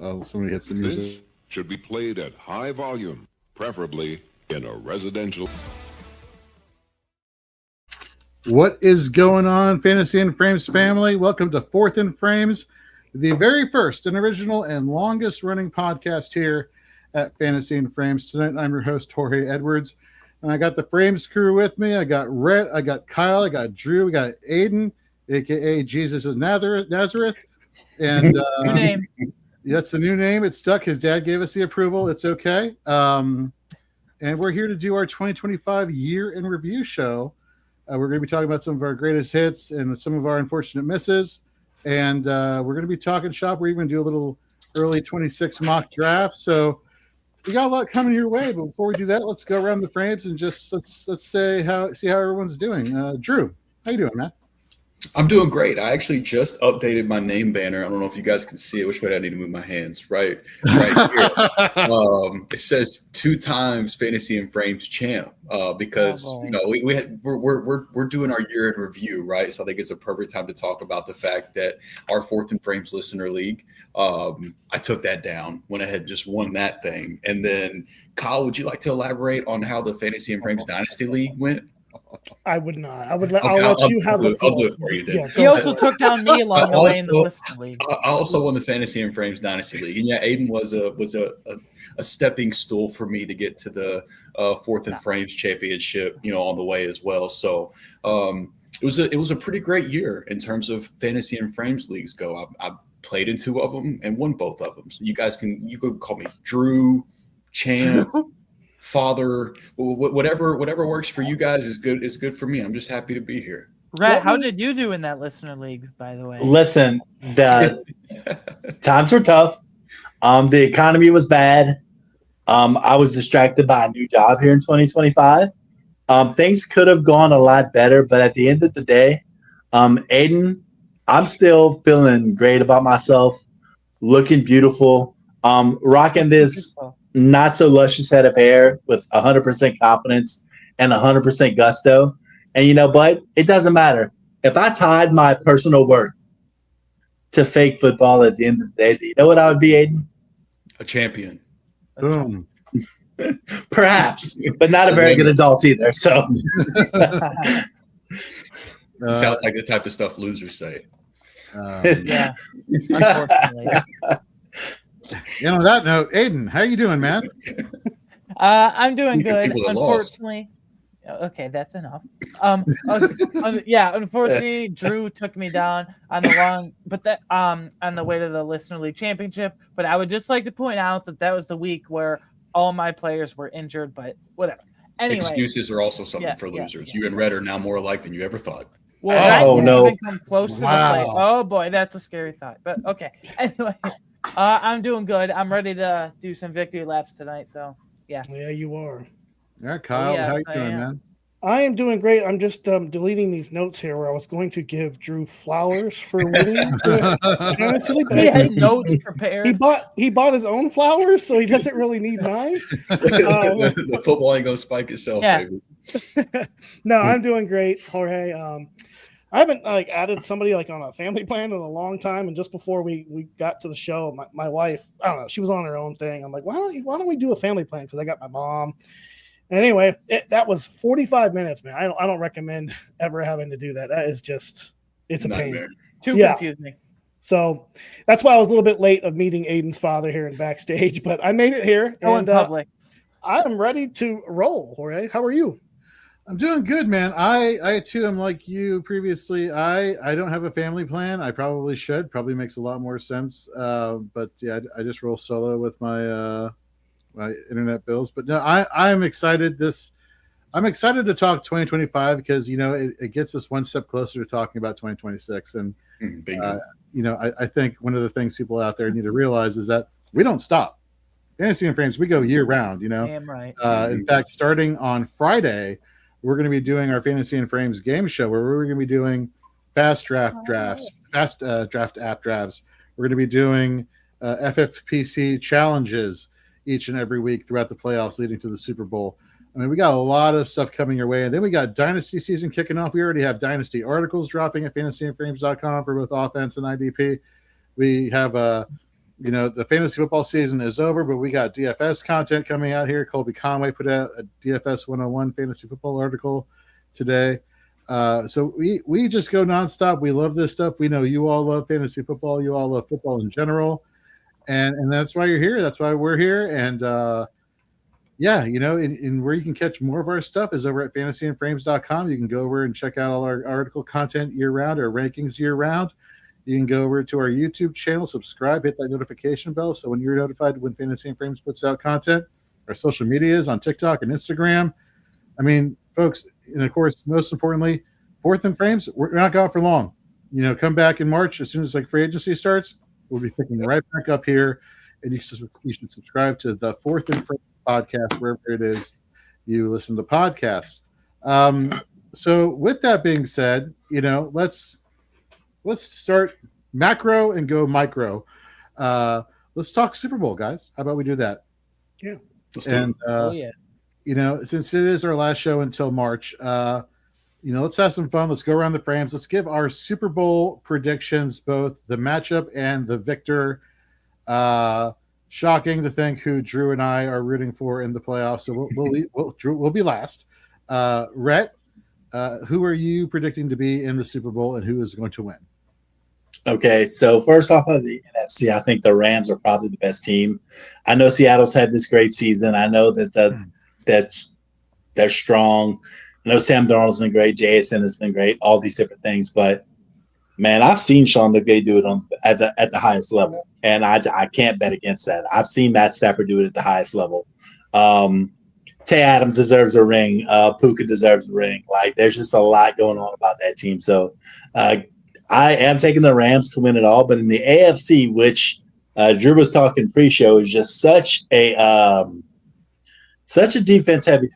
Somebody hits the music. This should be played at high volume, preferably in a residential. What is going on, Fantasy and Frames family? Welcome to Fourth and Frames, the very first and original and longest running podcast here at Fantasy and Frames. Tonight, I'm your host, Jorge Edwards, and I got the Frames crew with me. I got Rhett, I got Kyle, I got Drew, we got Aiden, aka Jesus of Nazareth, and new name. That's the new name. It stuck. His dad gave us the approval. It's okay. And we're here to do our 2025 year in review show. We're going to be talking about some of our greatest hits and some of our unfortunate misses. And we're going to be talking shop. We're even going to do a little early 26 mock draft. So we got a lot coming your way. But before we do that, let's go around the frames and just let's see how everyone's doing. Drew, how you doing, man? I'm doing great. I actually just updated my name banner. I don't know if you guys can see it. Which way do I need to move my hands? Right here. It says 2 times Fantasy and Frames champ because we're doing our year in review, right? So I think it's a perfect time to talk about the fact that our Fourth and Frames listener league. I took that down, went ahead and just won that thing. And then Kyle, would you like to elaborate on how the Fantasy and Frames Dynasty League went? I would not. I'll let you have it. I'll do it for you then. Yeah, He also took down me along the way in the listener league. I also won the Fantasy and Frames Dynasty League. And yeah, Aiden was a stepping stool for me to get to the Fourth and Frames Championship, on the way as well. So it was a pretty great year in terms of Fantasy and Frames leagues go. I played in 2 of them and won both of them. So you could call me Drew, Champ, Father, whatever works for you guys is good. It's good for me. I'm just happy to be here. Rhett, how did you do in that listener league, by the way? Listen, the times were tough. The economy was bad. I was distracted by a new job here in 2025. Things could have gone a lot better, but at the end of the day, Aiden, I'm still feeling great about myself, looking beautiful, rocking this not so luscious head of hair with 100% confidence and 100% gusto. And but it doesn't matter. If I tied my personal worth to fake football at the end of the day, you know what I would be, Aiden? A champion. Boom. Perhaps, but not a very good adult either. So sounds like the type of stuff losers say. Yeah, unfortunately. On that note, Aiden, how you doing, man? I'm doing good. Unfortunately, okay, that's enough. Unfortunately, Drew took me down on the way to the Listener League Championship. But I would just like to point out that was the week where all my players were injured. But whatever. Anyway, excuses are also something for losers. You and Red are now more alike than you ever thought. Well, no! Even come close to the play. Oh boy, that's a scary thought. But okay. Anyway. I'm doing good. I'm ready to do some victory laps tonight. So, yeah. Yeah, you are. Yeah, Kyle, how you doing, man? I am doing great. I'm just deleting these notes here where I was going to give Drew flowers for winning. Honestly, but he had notes prepared. He bought his own flowers, so he doesn't really need mine. The football ain't gonna spike itself, baby. No, I'm doing great, Jorge. I haven't added somebody on a family plan in a long time, and just before we got to the show, my wife, I don't know, she was on her own thing. I'm like, why don't we do a family plan? Because I got my mom. Anyway, that was 45 minutes, man. I don't recommend ever having to do that. That is it's a pain. Too confusing. So that's why I was a little bit late of meeting Aiden's father here in backstage, but I made it here. In public. I'm ready to roll, Jorge. How are you? I'm doing good, man. I too am like you previously. I don't have a family plan. I probably should. Probably makes a lot more sense. But yeah, I just roll solo with my my internet bills. But no, I'm excited. I'm excited to talk 2025 because it gets us one step closer to talking about 2026. And I think one of the things people out there need to realize is that we don't stop. Fantasy and Frames, we go year round. Damn right. In fact, starting on Friday, we're going to be doing our Fantasy and Frames game show where we're going to be doing fast draft app drafts. We're going to be doing FFPC challenges each and every week throughout the playoffs leading to the Super Bowl. I mean, we got a lot of stuff coming your way. And then we got Dynasty season kicking off. We already have Dynasty articles dropping at fantasyandframes.com for both offense and IDP. We have the fantasy football season is over, but we got DFS content coming out here. Colby Conway put out a DFS 101 fantasy football article today. So we just go nonstop. We love this stuff. We know you all love fantasy football. You all love football in general. And that's why you're here. That's why we're here. And and where you can catch more of our stuff is over at fantasyandframes.com. You can go over and check out all our article content year round, our rankings year round. You can go over to our YouTube channel, subscribe, hit that notification bell. So when you're notified when Fantasy and Frames puts out content, our social medias on TikTok and Instagram. I mean, folks, and of course, most importantly, Fourth and Frames, we're not gone for long. Come back in March as soon as free agency starts. We'll be picking right back up here, and you should subscribe to the Fourth and Frames podcast wherever it is you listen to podcasts. So with that being said, let's start macro and go micro. Let's talk Super Bowl, guys. How about we do that? Yeah. Since it is our last show until March, let's have some fun. Let's go around the frames. Let's give our Super Bowl predictions, both the matchup and the victor. Shocking to think who Drew and I are rooting for in the playoffs. So we'll be last. Rhett, who are you predicting to be in the Super Bowl, and who is going to win? Okay, so first off of the NFC, I think the Rams are probably the best team. I know Seattle's had this great season. I know that they're strong. I know Sam Darnold's been great. JSN has been great. All these different things, but man, I've seen Sean McVay do it at the highest level, and I can't bet against that. I've seen Matt Stafford do it at the highest level. Tay Adams deserves a ring. Puka deserves a ring. Like, there's just a lot going on about that team. So I am taking the Rams to win it all. But in the AFC, which Drew was talking pre-show, is just such a defense-heavy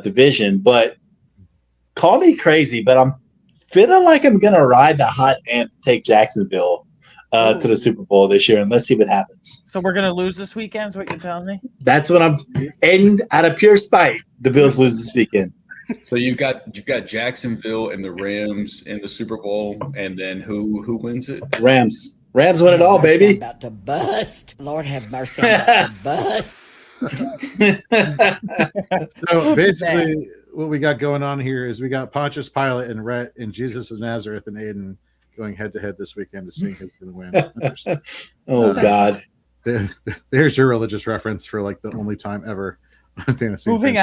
division. But call me crazy, but I'm feeling like I'm going to ride the hot and take Jacksonville to the Super Bowl this year, and let's see what happens. So we're going to lose this weekend is what you're telling me? That's what I'm – and out of pure spite, the Bills lose this weekend. So you've got Jacksonville and the Rams in the Super Bowl, and then who wins it? Rams win it all, baby. I'm about to bust. Lord have mercy. I'm about to bust. So basically what we got going on here is we got Pontius Pilate and Rhett and Jesus of Nazareth and Aiden going head-to-head this weekend to see who's going to win. Oh, God. There's your religious reference for like the only time ever on Fantasy. Moving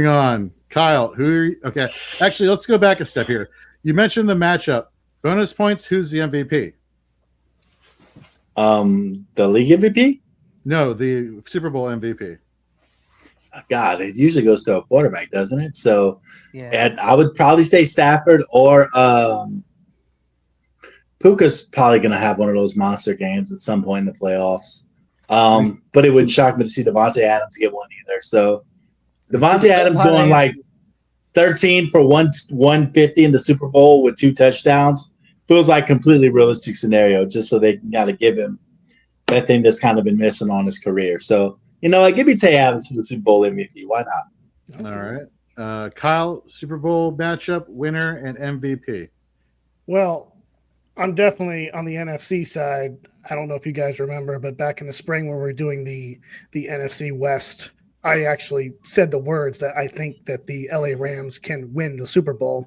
on. Kyle, who are you? Okay, actually, let's go back a step here. You mentioned the matchup. Bonus points, who's the MVP? The league MVP? No, the Super Bowl MVP. God, it usually goes to a quarterback, doesn't it? So yeah. I would probably say Stafford or Puka's probably going to have one of those monster games at some point in the playoffs. But it wouldn't shock me to see Devontae Adams get one either. So Devontae Adams going like 13 for 150 in the Super Bowl with 2 touchdowns feels like completely realistic scenario, just so they got to give him that thing that's kind of been missing on his career. So, give me Tay Adams to the Super Bowl MVP. Why not? All right. Kyle, Super Bowl matchup, winner, and MVP. Well, I'm definitely on the NFC side. I don't know if you guys remember, but back in the spring when we were doing the NFC West, I actually said the words that I think that the LA Rams can win the Super Bowl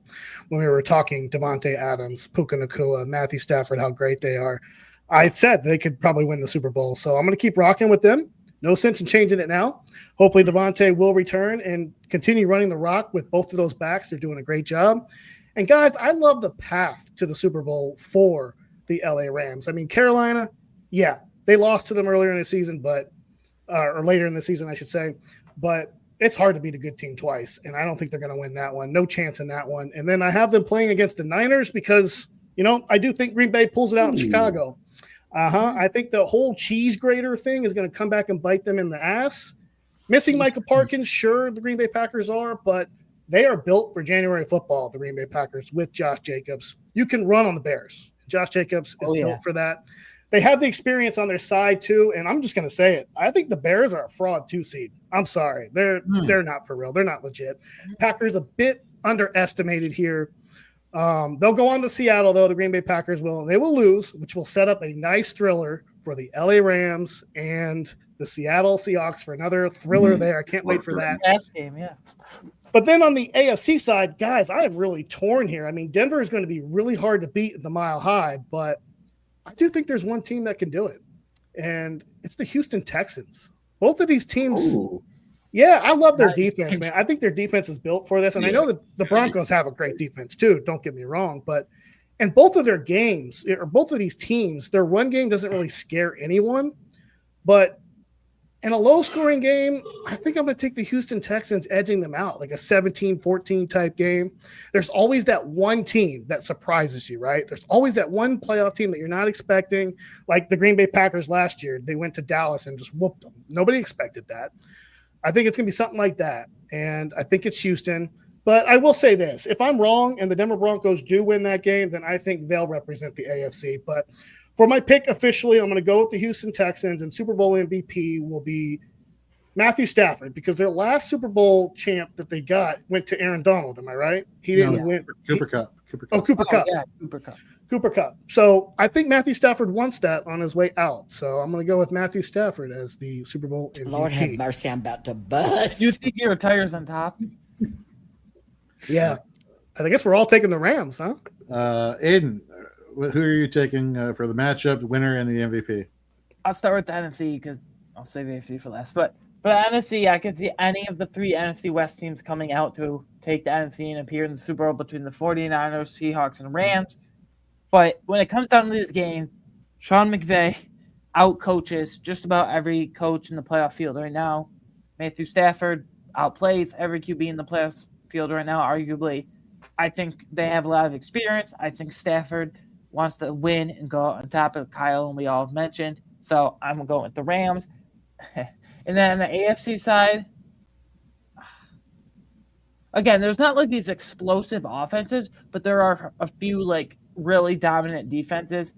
when we were talking Devontae Adams, Puka Nacua, Matthew Stafford, how great they are. I said they could probably win the Super Bowl. So I'm going to keep rocking with them. No sense in changing it now. Hopefully Devontae will return and continue running the rock with both of those backs. They're doing a great job. And guys, I love the path to the Super Bowl for the LA Rams. I mean, Carolina, yeah, they lost to them earlier in the season, or later in the season, I should say. But it's hard to beat a good team twice, and I don't think they're going to win that one. No chance in that one. And then I have them playing against the Niners because, I do think Green Bay pulls it out in Chicago. I think the whole cheese grater thing is going to come back and bite them in the ass. Missing Micah Parsons, sure, the Green Bay Packers are, but they are built for January football, the Green Bay Packers, with Josh Jacobs. You can run on the Bears. Josh Jacobs is built for that. They have the experience on their side, too, and I'm just going to say it. I think the Bears are a fraud 2 seed. I'm sorry. They're not for real. They're not legit. Packers a bit underestimated here. They'll go on to Seattle, though, the Green Bay Packers will. They will lose, which will set up a nice thriller for the LA Rams and the Seattle Seahawks for another thriller there. I can't wait for that. Last game, yeah. But then on the AFC side, guys, I am really torn here. I mean, Denver is going to be really hard to beat at the Mile High, but I do think there's one team that can do it, and it's the Houston Texans. Both of these teams, yeah, I love their defense, man. I think their defense is built for this, and I know that the Broncos have a great defense too. Don't get me wrong, but in both of their games, or both of these teams, their run game doesn't really scare anyone, but in a low-scoring game, I think I'm going to take the Houston Texans edging them out, like a 17-14 type game. There's always that one team that surprises you, right? There's always that one playoff team that you're not expecting, like the Green Bay Packers last year. They went to Dallas and just whooped them. Nobody expected that. I think it's going to be something like that, and I think it's Houston. But I will say this. If I'm wrong and the Denver Broncos do win that game, then I think they'll represent the AFC. But for my pick officially, I'm going to go with the Houston Texans, and Super Bowl MVP will be Matthew Stafford, because their last Super Bowl champ that they got went to Aaron Donald. Am I right? He didn't win. Cooper Kupp. Oh, Cooper Kupp. Yeah, Cooper Kupp. Cooper Kupp. So I think Matthew Stafford wants that on his way out. So I'm going to go with Matthew Stafford as the Super Bowl MVP. Lord have mercy, I'm about to bust. Do you think he retires on top? Yeah. I guess we're all taking the Rams, huh? Aiden, who are you taking for the matchup, winner, and the MVP? I'll start with the NFC because I'll save AFC for last. But for the NFC, I could see any of the three NFC West teams coming out to take the NFC and appear in the Super Bowl between the 49ers, Seahawks, and Rams. But when it comes down to this game, Sean McVay out-coaches just about every coach in the playoff field right now. Matthew Stafford outplays every QB in the playoff field right now, arguably. I think they have a lot of experience. I think Stafford wants to win and go on top of Kyle, and we all have mentioned. So I'm going with the Rams. And then on the AFC side, again, there's not like these explosive offenses, but there are a few like really dominant defenses.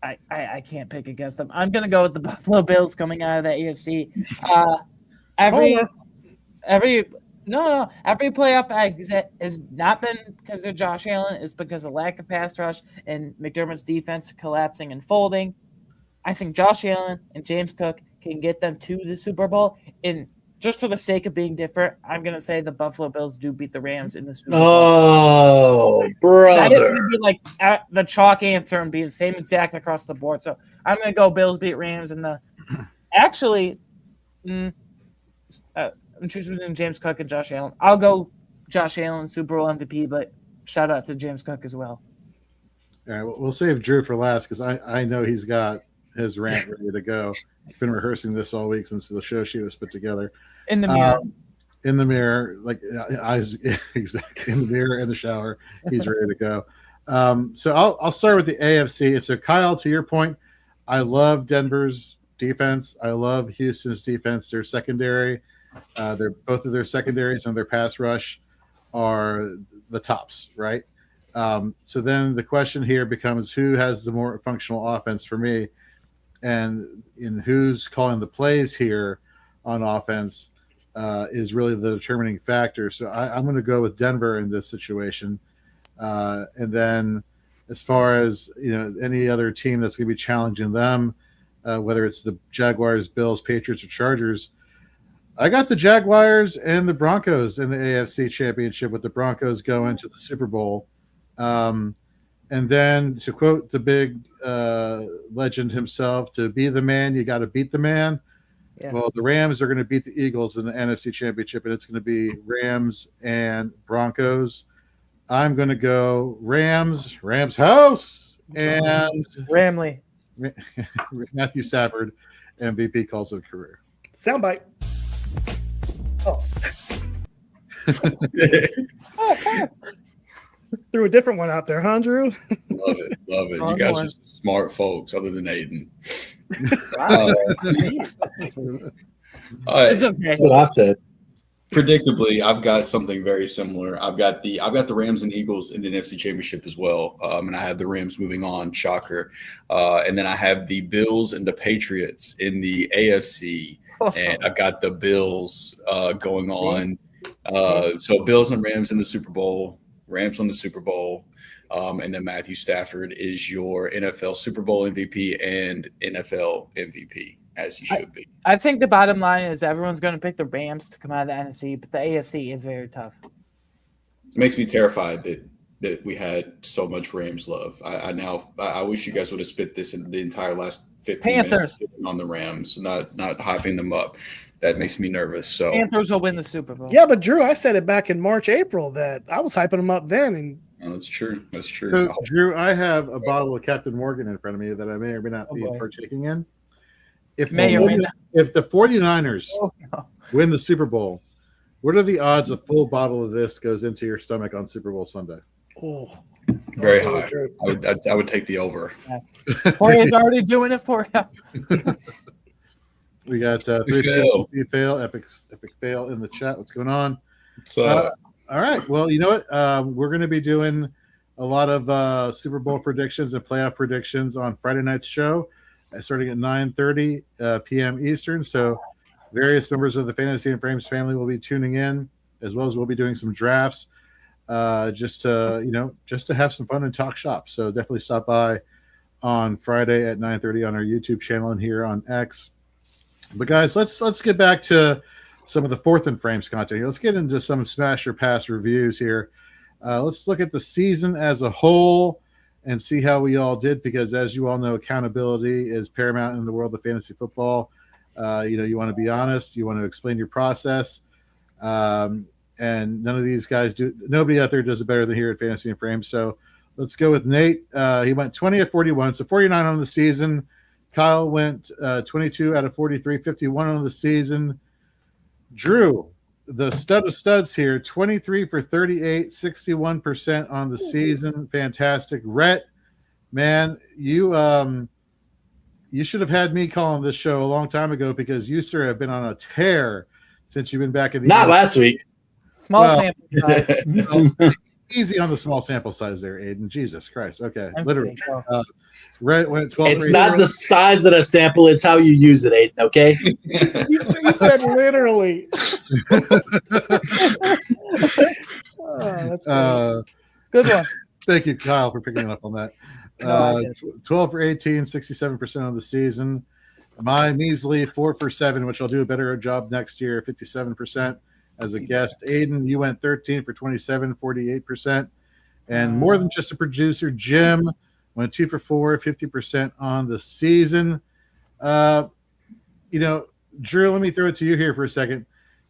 I can't pick against them. I'm going to go with the Buffalo Bills coming out of the AFC. Every playoff exit has not been because of Josh Allen. It's because of lack of pass rush and McDermott's defense collapsing and folding. I think Josh Allen and James Cook can get them to the Super Bowl. And just for the sake of being different, I'm going to say the Buffalo Bills do beat the Rams in the Super Bowl. Oh, That is brother. going to be like the chalk answer and be the same exact across the board. So I'm going to go Bills beat Rams. And actually, I'm choosing between James Cook and Josh Allen. I'll go Josh Allen, Super Bowl MVP, but shout out to James Cook as well. All right, we'll save Drew for last because I know he's got his rant ready to go. I've been rehearsing this all week since the show sheet was put together. In the mirror. In the mirror, like eyes, exactly in the mirror, in the shower, he's ready to go. So I'll start with the AFC. And so Kyle, to your point, I love Denver's defense. I love Houston's defense. Their secondary, both of their secondaries and their pass rush are the tops, right? So then the question here becomes who has the more functional offense for me, and in who's calling the plays here on offense is really the determining factor. So I'm going to go with Denver in this situation. And then as far as, any other team that's going to be challenging them, whether it's the Jaguars, Bills, Patriots, or Chargers, I got the Jaguars and the Broncos in the AFC Championship, with the Broncos going to the Super Bowl. And then to quote the big legend himself, to be the man, you got to beat the man. Yeah. Well, the Rams are going to beat the Eagles in the NFC Championship, and it's going to be Rams and Broncos. I'm going to go Rams house, and Ramley. Matthew Stafford, MVP calls of career. Soundbite. Oh. Threw a different one out there, huh, Drew? Love it. You guys are smart folks, other than Aiden. It's okay. That's what I've said. Predictably, I've got something very similar. I've got the Rams and Eagles in the NFC Championship as well, and I have the Rams moving on. Shocker. And then I have the Bills and the Patriots in the AFC, and I've got the Bills going on. So Bills and Rams in the Super Bowl. Rams on the Super Bowl. And then Matthew Stafford is your NFL Super Bowl MVP and NFL MVP, as he should be. I think the bottom line is everyone's going to pick the Rams to come out of the NFC, but the AFC is very tough. It makes me terrified that we had so much Rams love. I wish you guys would have spit this in the entire last 15 minutes on the Rams, not hyping them up. That makes me nervous. So Panthers will win the Super Bowl. Yeah, but Drew, I said it back in March, April that I was hyping them up then, and that's true. That's true. So, Drew, I have a bottle of Captain Morgan in front of me that I may or may not be partaking in. If the 49ers win the Super Bowl, what are the odds a full bottle of this goes into your stomach on Super Bowl Sunday? Oh, very high. I would take the over. Jorge's already doing it for you. We got three fail, epic fail in the chat. What's going on? So, all right. Well, you know what? We're going to be doing a lot of Super Bowl predictions and playoff predictions on Friday night's show, starting at 9:30 p.m. Eastern. So various members of the Fantasy and Frames family will be tuning in, as well as we'll be doing some drafts, just to have some fun and talk shop. So definitely stop by on Friday at 9:30 on our YouTube channel and here on X. But guys, let's get back to some of the Fourth and Frames content here. Let's get into some Smash or Pass reviews here. Let's look at the season as a whole and see how we all did, because as you all know, accountability is paramount in the world of fantasy football. You want to be honest, you want to explain your process, and none of these guys nobody out there does it better than here at Fantasy and Frames. So let's go with Nate. He went 20 of 41, so 49 on the season. Kyle went 22 out of 43, 51 on the season. Drew, the stud of studs here, 23 for 38, 61% on the season. Fantastic. Rhett, man, you should have had me calling this show a long time ago, because you, sir, have been on a tear since you've been back in the Not last week. Sample size. Easy on the small sample size there, Aiden. Jesus Christ. Okay, literally. Rhett went 12. It's not the size of the sample; it's how you use it, Aiden. Okay. He said literally. That's good one. Thank you, Kyle, for picking up on that. 12 for 18, 67% on the season. My measly 4 for 7, which I'll do a better job next year, 57% as a guest. Aiden, you went 13 for 27, 48%. And more than just a producer, Jim went 2 for 4, 50% on the season. Drew, let me throw it to you here for a second.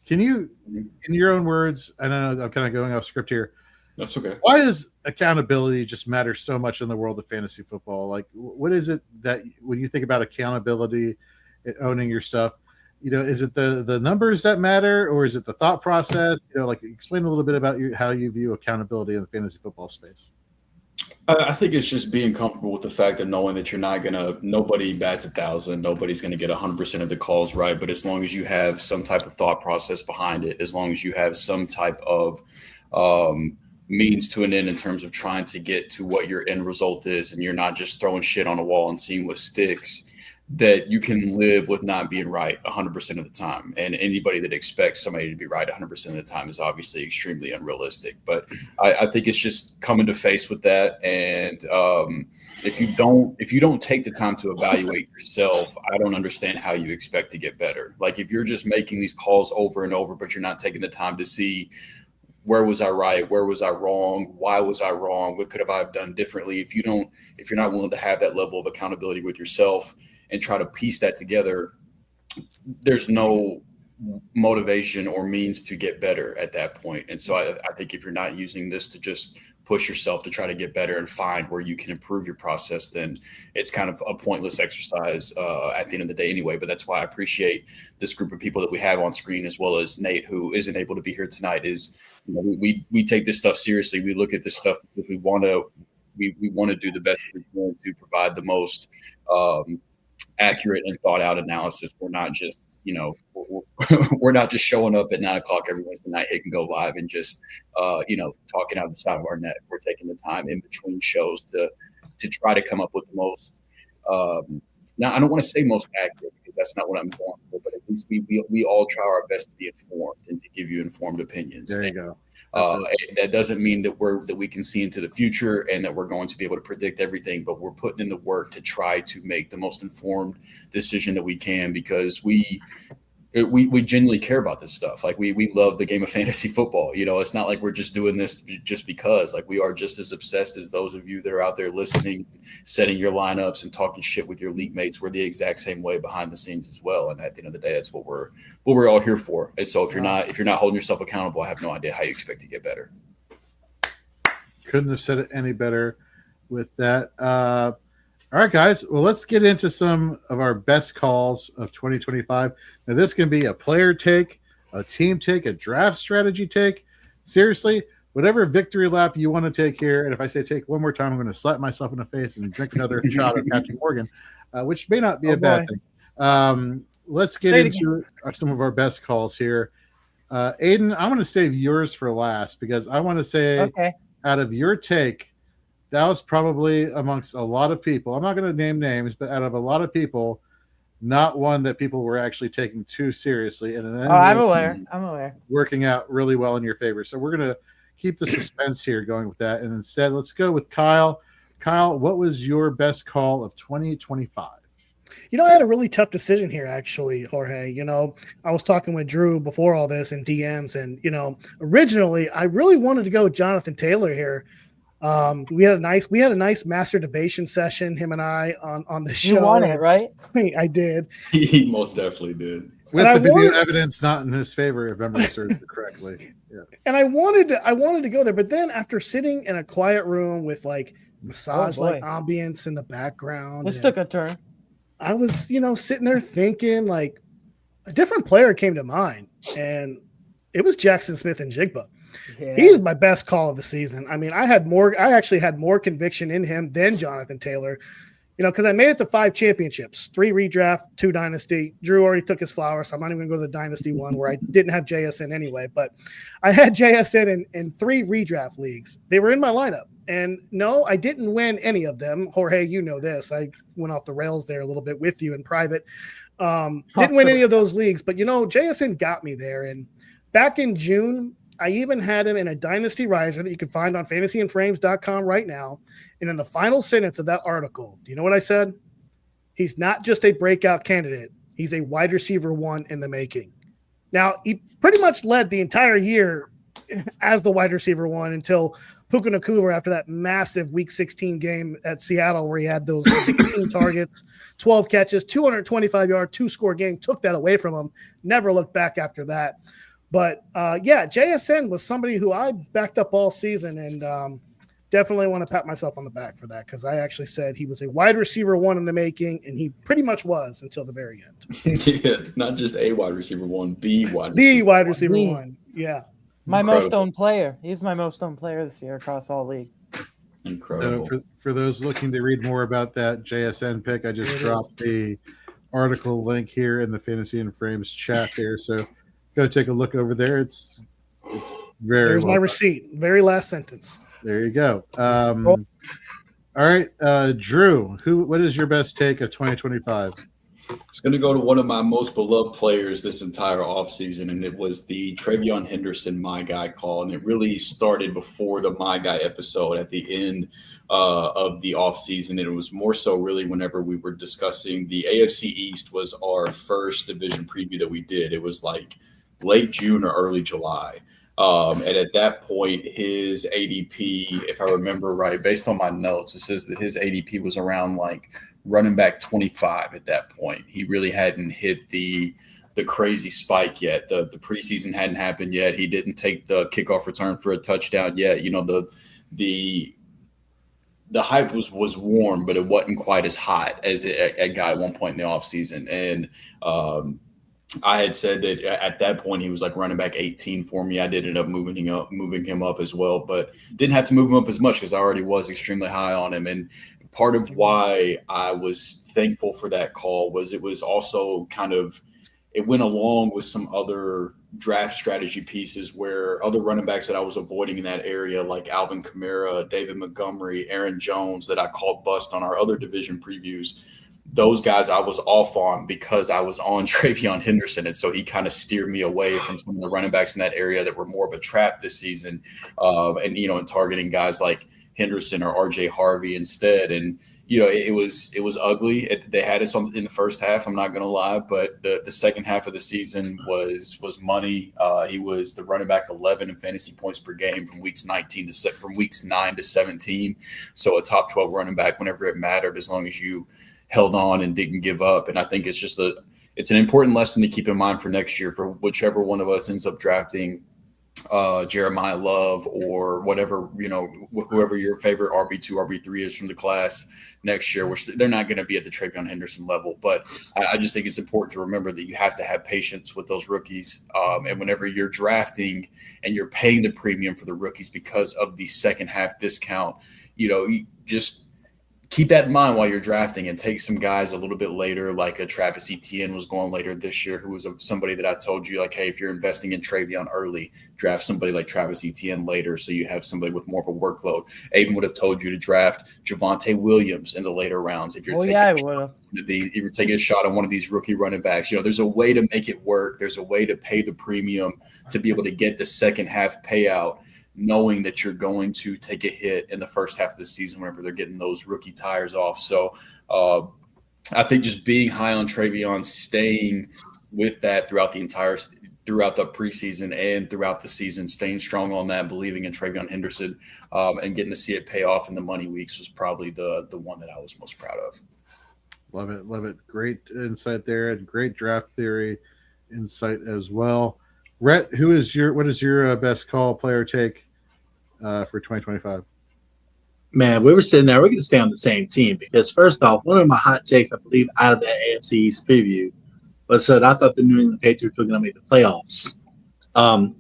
Can you, in your own words, I know I'm kind of going off script here. That's okay. Why does accountability just matter so much in the world of fantasy football? Like, what is it that when you think about accountability and owning your stuff, is it the numbers that matter, or is it the thought process? Explain a little bit about how you view accountability in the fantasy football space. I think it's just being comfortable with the fact that knowing that nobody bats 1,000, nobody's going to get 100% of the calls right. But as long as you have some type of thought process behind it, as long as you have some type of means to an end in terms of trying to get to what your end result is, and you're not just throwing shit on a wall and seeing what sticks, that you can live with not being right 100% of the time. And anybody that expects somebody to be right 100% of the time is obviously extremely unrealistic. But I think it's just coming to face with that. And if you don't take the time to evaluate yourself, I don't understand how you expect to get better. Like, if you're just making these calls over and over, but you're not taking the time to see, where was I right? Where was I wrong? Why was I wrong? What could have I done differently? If you're not willing to have that level of accountability with yourself and try to piece that together, there's no motivation or means to get better at that point. And so I think if you're not using this to just push yourself to try to get better and find where you can improve your process, then it's kind of a pointless exercise at the end of the day anyway. But that's why I appreciate this group of people that we have on screen, as well as Nate, who isn't able to be here tonight. We take this stuff seriously. We look at this stuff because we want to do the best we can to provide the most accurate and thought out analysis. We're not just, we're not just showing up at 9 o'clock every Wednesday night, hitting go live and just, talking out the side of our neck. We're taking the time in between shows to try to come up with the most, now I don't want to say most accurate, because that's not what I'm going for, but at least we all try our best to be informed and to give you informed opinions. There you go. That doesn't mean that we can see into the future and that we're going to be able to predict everything, but we're putting in the work to try to make the most informed decision that we can, because we genuinely care about this stuff. Like we love the game of fantasy football. It's not like we're just doing this just because. Like, we are just as obsessed as those of you that are out there listening, setting your lineups and talking shit with your league mates. We're the exact same way behind the scenes as well. And at the end of the day, that's what we're all here for. And so if you're not holding yourself accountable, I have no idea how you expect to get better. Couldn't have said it any better with that. All right, guys. Well, let's get into some of our best calls of 2025. Now, this can be a player take, a team take, a draft strategy take. Seriously, whatever victory lap you want to take here. And if I say take one more time, I'm going to slap myself in the face and drink another shot of Captain Morgan, which may not be a bad thing. Let's get into some of our best calls here. Aiden, I'm going to save yours for last, because I want to say, out of your take, that was probably amongst a lot of people. I'm not going to name names, but out of a lot of people, not one that people were actually taking too seriously. And then I'm aware. Working out really well in your favor. So we're going to keep the suspense here going with that. And instead, let's go with Kyle. Kyle, what was your best call of 2025? I had a really tough decision here, actually, Jorge. I was talking with Drew before all this in DMs, and, originally I really wanted to go with Jonathan Taylor here. We had a nice master debation session, him and I, on the show. You won it, right? I did. He most definitely did. With the video evidence not in his favor, if memory serves correctly. Yeah. And I wanted to go there, but then after sitting in a quiet room with like massage like ambience in the background, this took a turn. I was, sitting there thinking, like, a different player came to mind, and it was Jackson Smith and Jigba. Yeah. He's my best call of the season. I mean, I actually had more conviction in him than Jonathan Taylor, because I made it to 5 championships, 3 redraft, 2 dynasty. Drew already took his flowers, so I'm not even going to go to the dynasty one where I didn't have JSN anyway. But I had JSN in 3 redraft leagues. They were in my lineup. And no, I didn't win any of them. Jorge, you know this. I went off the rails there a little bit with you in private. Didn't win any of those leagues. But, JSN got me there. And back in June, I even had him in a dynasty riser that you can find on fantasyandframes.com right now. And in the final sentence of that article, do you know what I said? He's not just a breakout candidate. He's a wide receiver 1 in the making. Now, he pretty much led the entire year as the wide receiver 1 until Puka Nacua after that massive Week 16 game at Seattle where he had those 16 targets, 12 catches, 225-yard, 2-score game, took that away from him. Never looked back after that. But, JSN was somebody who I backed up all season, and definitely want to pat myself on the back for that, because I actually said he was a wide receiver 1 in the making, and he pretty much was until the very end. Yeah, not just a wide receiver 1, the wide receiver 1. Yeah. My most owned player. He's my most owned player this year across all leagues. Incredible. So for those looking to read more about that JSN pick, I just dropped the article link here in the Fantasy and Frames chat there. So go take a look over there. It's very There's my receipt. Very last sentence. There you go. All right, Drew, what is your best take of 2025? It's going to go to one of my most beloved players this entire offseason, and it was the Travion Henderson My Guy call. And it really started before the My Guy episode at the end of the offseason. And it was more so really whenever we were discussing the AFC East was our first division preview that we did. It was like late June or early July. And at that point, his ADP, if I remember right, based on my notes, it says that his ADP was around like running back 25 at that point. He really hadn't hit the crazy spike yet. The preseason hadn't happened yet. He didn't take the kickoff return for a touchdown yet. The hype was warm, but it wasn't quite as hot as it got at one point in the offseason. And I had said that at that point he was like running back 18 for me. I did end up moving him up as well, but didn't have to move him up as much because I already was extremely high on him. And part of why I was thankful for that call was it was also it went along with some other draft strategy pieces where other running backs that I was avoiding in that area, like Alvin Kamara, David Montgomery, Aaron Jones, that I called bust on our other division previews, those guys I was off on because I was on Travion Henderson. And so he kind of steered me away from some of the running backs in that area that were more of a trap this season. And targeting guys like Henderson or RJ Harvey instead. And, it was ugly. They had us in the first half, I'm not going to lie, but the second half of the season was money. He was the running back 11 in fantasy points per game from weeks 9 to 17. So a top 12 running back whenever it mattered, as long as you held on and didn't give up. And I think it's just it's an important lesson to keep in mind for next year for whichever one of us ends up drafting Jeremiah Love or whatever, whoever your favorite RB2, RB3 is from the class next year, which they're not going to be at the Travion Henderson level. But I just think it's important to remember that you have to have patience with those rookies. And whenever you're drafting and you're paying the premium for the rookies because of the second half discount, you just keep that in mind while you're drafting and take some guys a little bit later, like a Travis Etienne was going later this year, who was somebody that I told you, like, hey, if you're investing in Travion early, draft somebody like Travis Etienne later so you have somebody with more of a workload. Aiden would have told you to draft Javonte Williams in the later rounds if you're taking a shot on one of these rookie running backs. There's a way to make it work. There's a way to pay the premium to be able to get the second half payout, knowing that you're going to take a hit in the first half of the season whenever they're getting those rookie tires off. So I think just being high on Travion, staying with that throughout the preseason and throughout the season, staying strong on that, believing in Travion Henderson, and getting to see it pay off in the money weeks was probably the one that I was most proud of. Love it. Love it. Great insight there, and great draft theory insight as well. Rhett, what is your best call player take for 2025? Man, we were sitting there. We're going to stay on the same team because, first off, one of my hot takes, I believe, out of that AFC East preview was that I thought the New England Patriots were going to make the playoffs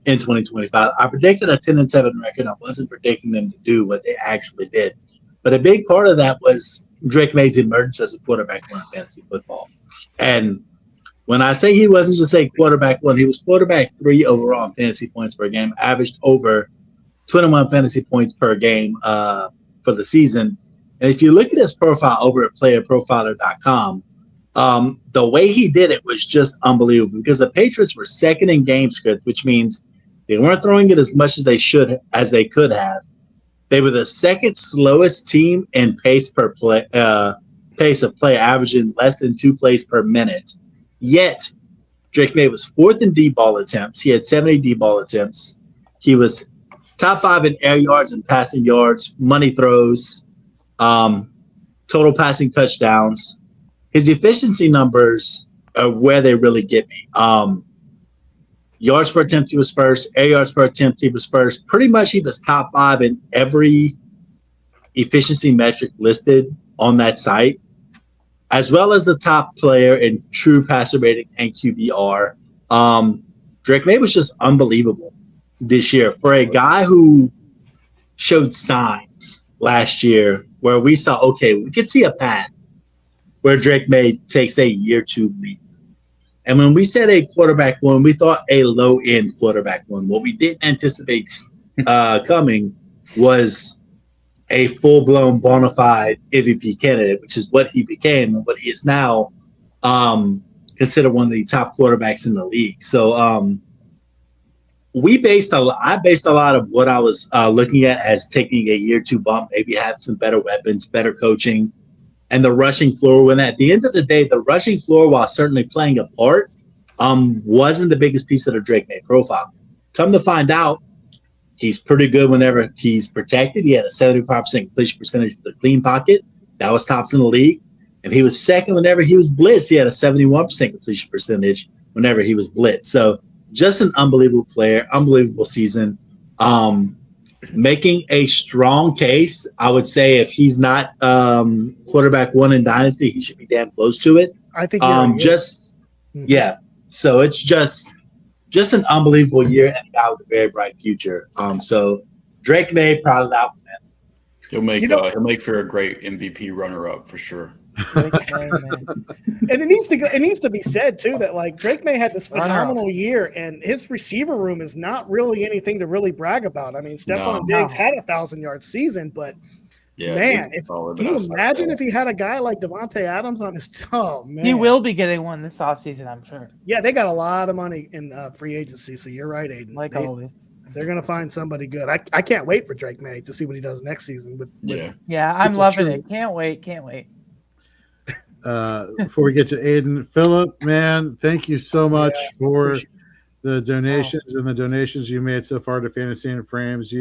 in 2025. I predicted a 10-7 record. I wasn't predicting them to do what they actually did. But a big part of that was Drake May's emergence as a quarterback one in fantasy football. And when I say he wasn't just a quarterback one, he was quarterback 3 overall in fantasy points per game, averaged over 21 fantasy points per game for the season. And if you look at his profile over at playerprofiler.com, the way he did it was just unbelievable because the Patriots were second in game script, which means they weren't throwing it as much as they could have. They were the second slowest team in pace of play, averaging less than 2 plays per minute. Yet, Drake May was 4th in D-ball attempts. He had 70 D-ball attempts. He was top 5 in air yards and passing yards, money throws, total passing touchdowns. His efficiency numbers are where they really get me. Yards per attempt, he was first. Air yards per attempt, he was first. Pretty much he was top 5 in every efficiency metric listed on that site, as well as the top player in true passer rating and QBR. Drake May was just unbelievable this year for a guy who showed signs last year where we saw, okay, we could see a path where Drake May takes a year 2 leap. And when we said a quarterback one, we thought a low-end quarterback one. What we didn't anticipate coming was a full-blown bona fide MVP candidate, which is what he became and what he is now, considered one of the top quarterbacks in the league. So I based a lot of what I was looking at as taking a year 2 bump, maybe having some better weapons, better coaching, and the rushing floor. When at the end of the day, the rushing floor, while certainly playing a part, wasn't the biggest piece of the Drake May profile. Come to find out, he's pretty good whenever he's protected. He had a 75% completion percentage with a clean pocket. That was tops in the league. And he was second whenever he was blitzed. He had a 71% completion percentage whenever he was blitzed. So just an unbelievable player, unbelievable season. Making a strong case, I would say if he's not quarterback 1 in Dynasty, he should be damn close to it. I think yeah. So it's just an unbelievable year and a guy with a very bright future. So Drake May, proud of that one, man. He'll make for a great MVP runner-up for sure. And it needs to be said too that like Drake May had this phenomenal year, and his receiver room is not really anything to really brag about. I mean, Stephon Diggs had a 1,000-yard season, but Yeah, Man, Aiden's solid, can but you outside of imagine that- if he had a guy like Devontae Adams on his? Oh man, He will be getting one this offseason, I'm sure. Yeah, they got a lot of money in free agency, so you're right, Aiden. Like always. They're gonna find somebody good. I can't wait for Drake May to see what he does next season. Yeah, I'm It's a loving treat. it. Can't wait. Before we get to Aiden, Philip, man, thank you so much for appreciate the donations and the donations you made so far to Fantasy and Frames.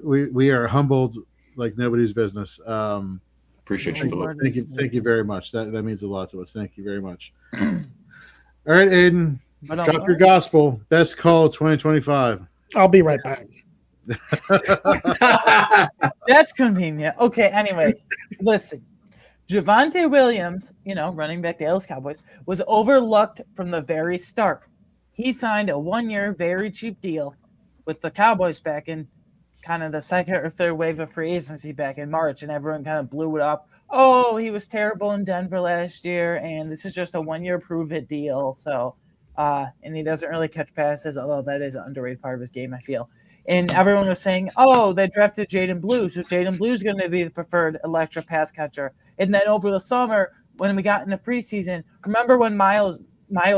We are humbled like nobody's business. Appreciate you, Philip. Thank you very much. That means a lot to us. Thank you very much. All right, Aiden, drop your gospel. Best call of 2025. I'll be right back. That's convenient. Okay, anyway, listen. Javonte Williams, running back Dallas Cowboys, was overlooked from the very start. He signed a 1-year, very cheap deal with the Cowboys back in kind of the second or third wave of free agency back in March, and everyone kind of blew it up. Oh, he was terrible in Denver last year, and this is just a 1-year prove-it deal. So, and he doesn't really catch passes, although that is an underrated part of his game, I feel. And everyone was saying, oh, they drafted Jaden Blue, so Jaden Blue's going to be the preferred electric pass catcher. And then over the summer, when we got into preseason, remember when Miles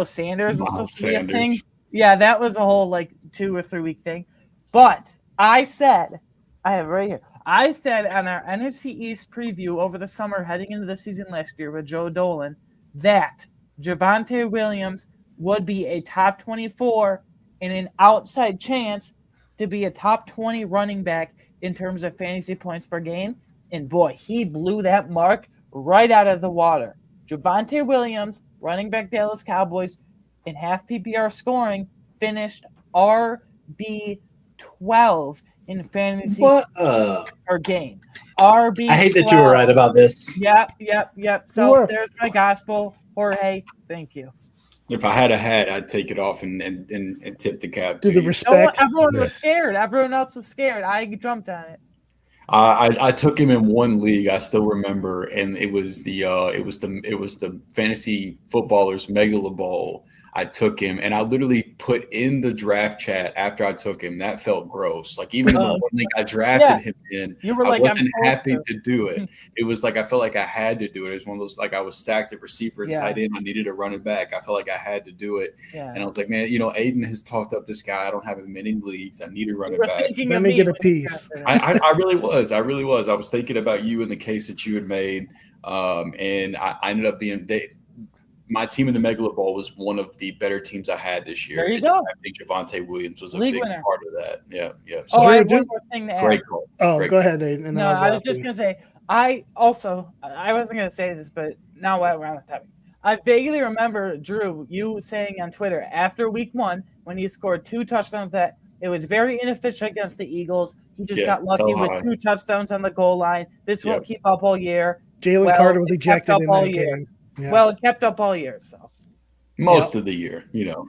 Sanders was supposed to be a thing? Yeah, that was a whole 2 or 3 week thing. But I said, I have it right here. I said on our NFC East preview over the summer heading into the season last year with Joe Dolan that Javonte Williams would be a top 24 and an outside chance to be a top 20 running back in terms of fantasy points per game. And boy, he blew that mark right out of the water. Javonte Williams, running back Dallas Cowboys, in half PPR scoring, finished RB12 in fantasy per game. RB12. I hate that you were right about this. Yep. So there's my gospel. Jorge, thank you. If I had a hat, I'd take it off and tip the cap. Do the respect. Everyone was scared. Everyone else was scared. I jumped on it. I took him in one league. I still remember, and it was the fantasy footballers Megala Bowl. I took him, and I literally put in the draft chat after I took him. That felt gross. Even in the one league I drafted him in, I wasn't happy to do it. It was I felt like I had to do it. It was one of those I was stacked at receiver and tight end. I needed a running back. I felt like I had to do it, and I was like, man, Aiden has talked up this guy. I don't have him in many leagues. I need a running back. Let me get a piece. I really was. I was thinking about you and the case that you had made, and I ended up being. My team in the Megala Bowl was one of the better teams I had this year. There you go. I think Javonte Williams was a big part of that. Yeah. So I have one more thing to add. Great call. Go ahead, Aiden. No, I was just going to say, I wasn't going to say this, but now we're on the topic. I vaguely remember, Drew, you saying on Twitter after week 1 when he scored 2 touchdowns that it was very inefficient against the Eagles. He just got lucky with 2 touchdowns on the goal line. This won't keep up all year. Jalen Carter was ejected in that game. Yeah. Well, it kept up all year, so. Most of the year,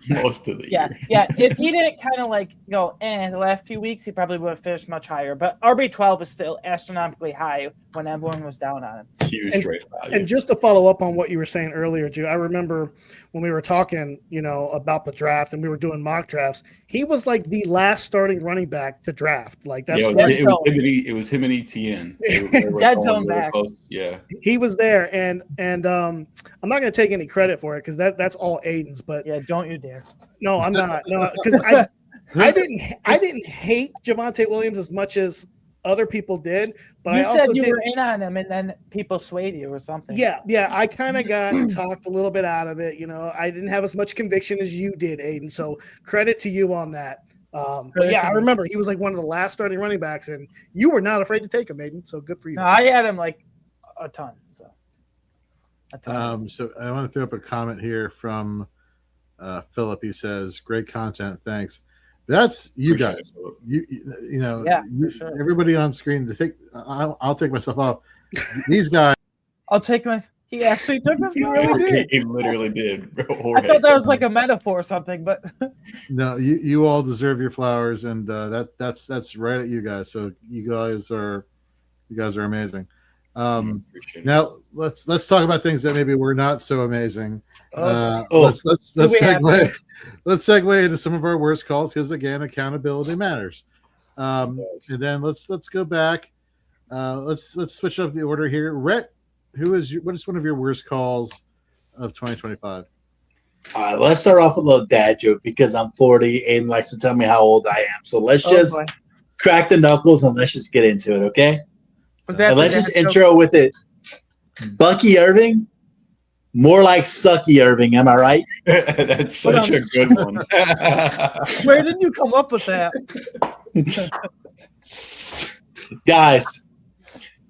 most of the year. Yeah. If he didn't kind of go, the last few weeks, he probably would have finished much higher. But RB12 is still astronomically high when everyone was down on him. Huge trade value. And just to follow up on what you were saying earlier, Drew, I remember when we were talking, about the draft and we were doing mock drafts, he was the last starting running back to draft. It was him and ETN. Dead zone back. Yeah. He was there, and I'm not going to take any credit for it because that's all Aiden's. But yeah, don't you dare. No, I'm not. No, because I didn't hate Javonte Williams as much as other people did, but you I said also you were in on him, and then people swayed you or something. Yeah, I kind of got talked a little bit out of it. I didn't have as much conviction as you did, Aiden. So credit to you on that. But yeah, I remember he was one of the last starting running backs, and you were not afraid to take him, Aiden. So good for you. No, I had him a ton. So I want to throw up a comment here from Philip. He says, "Great content, thanks." That's you guys. Sure. Everybody on screen. I'll take myself off. These guys. I'll take my. He actually took himself. He really did. He literally did. I thought that was a metaphor or something, but no, you all deserve your flowers, and that's right at you guys. So you guys are amazing. Now let's talk about things that maybe were not so amazing. Let's segue into some of our worst calls because again, accountability matters. And then let's go back. Let's switch up the order here. Rhett, what is one of your worst calls of 2025? All right, let's start off with a little dad joke because I'm 40. Aiden likes to tell me how old I am. So let's just crack the knuckles and let's just get into it, okay? And let's just intro with it. Bucky Irving, more like Sucky Irving, am I right? That's such a good one. Where did you come up with that? Guys,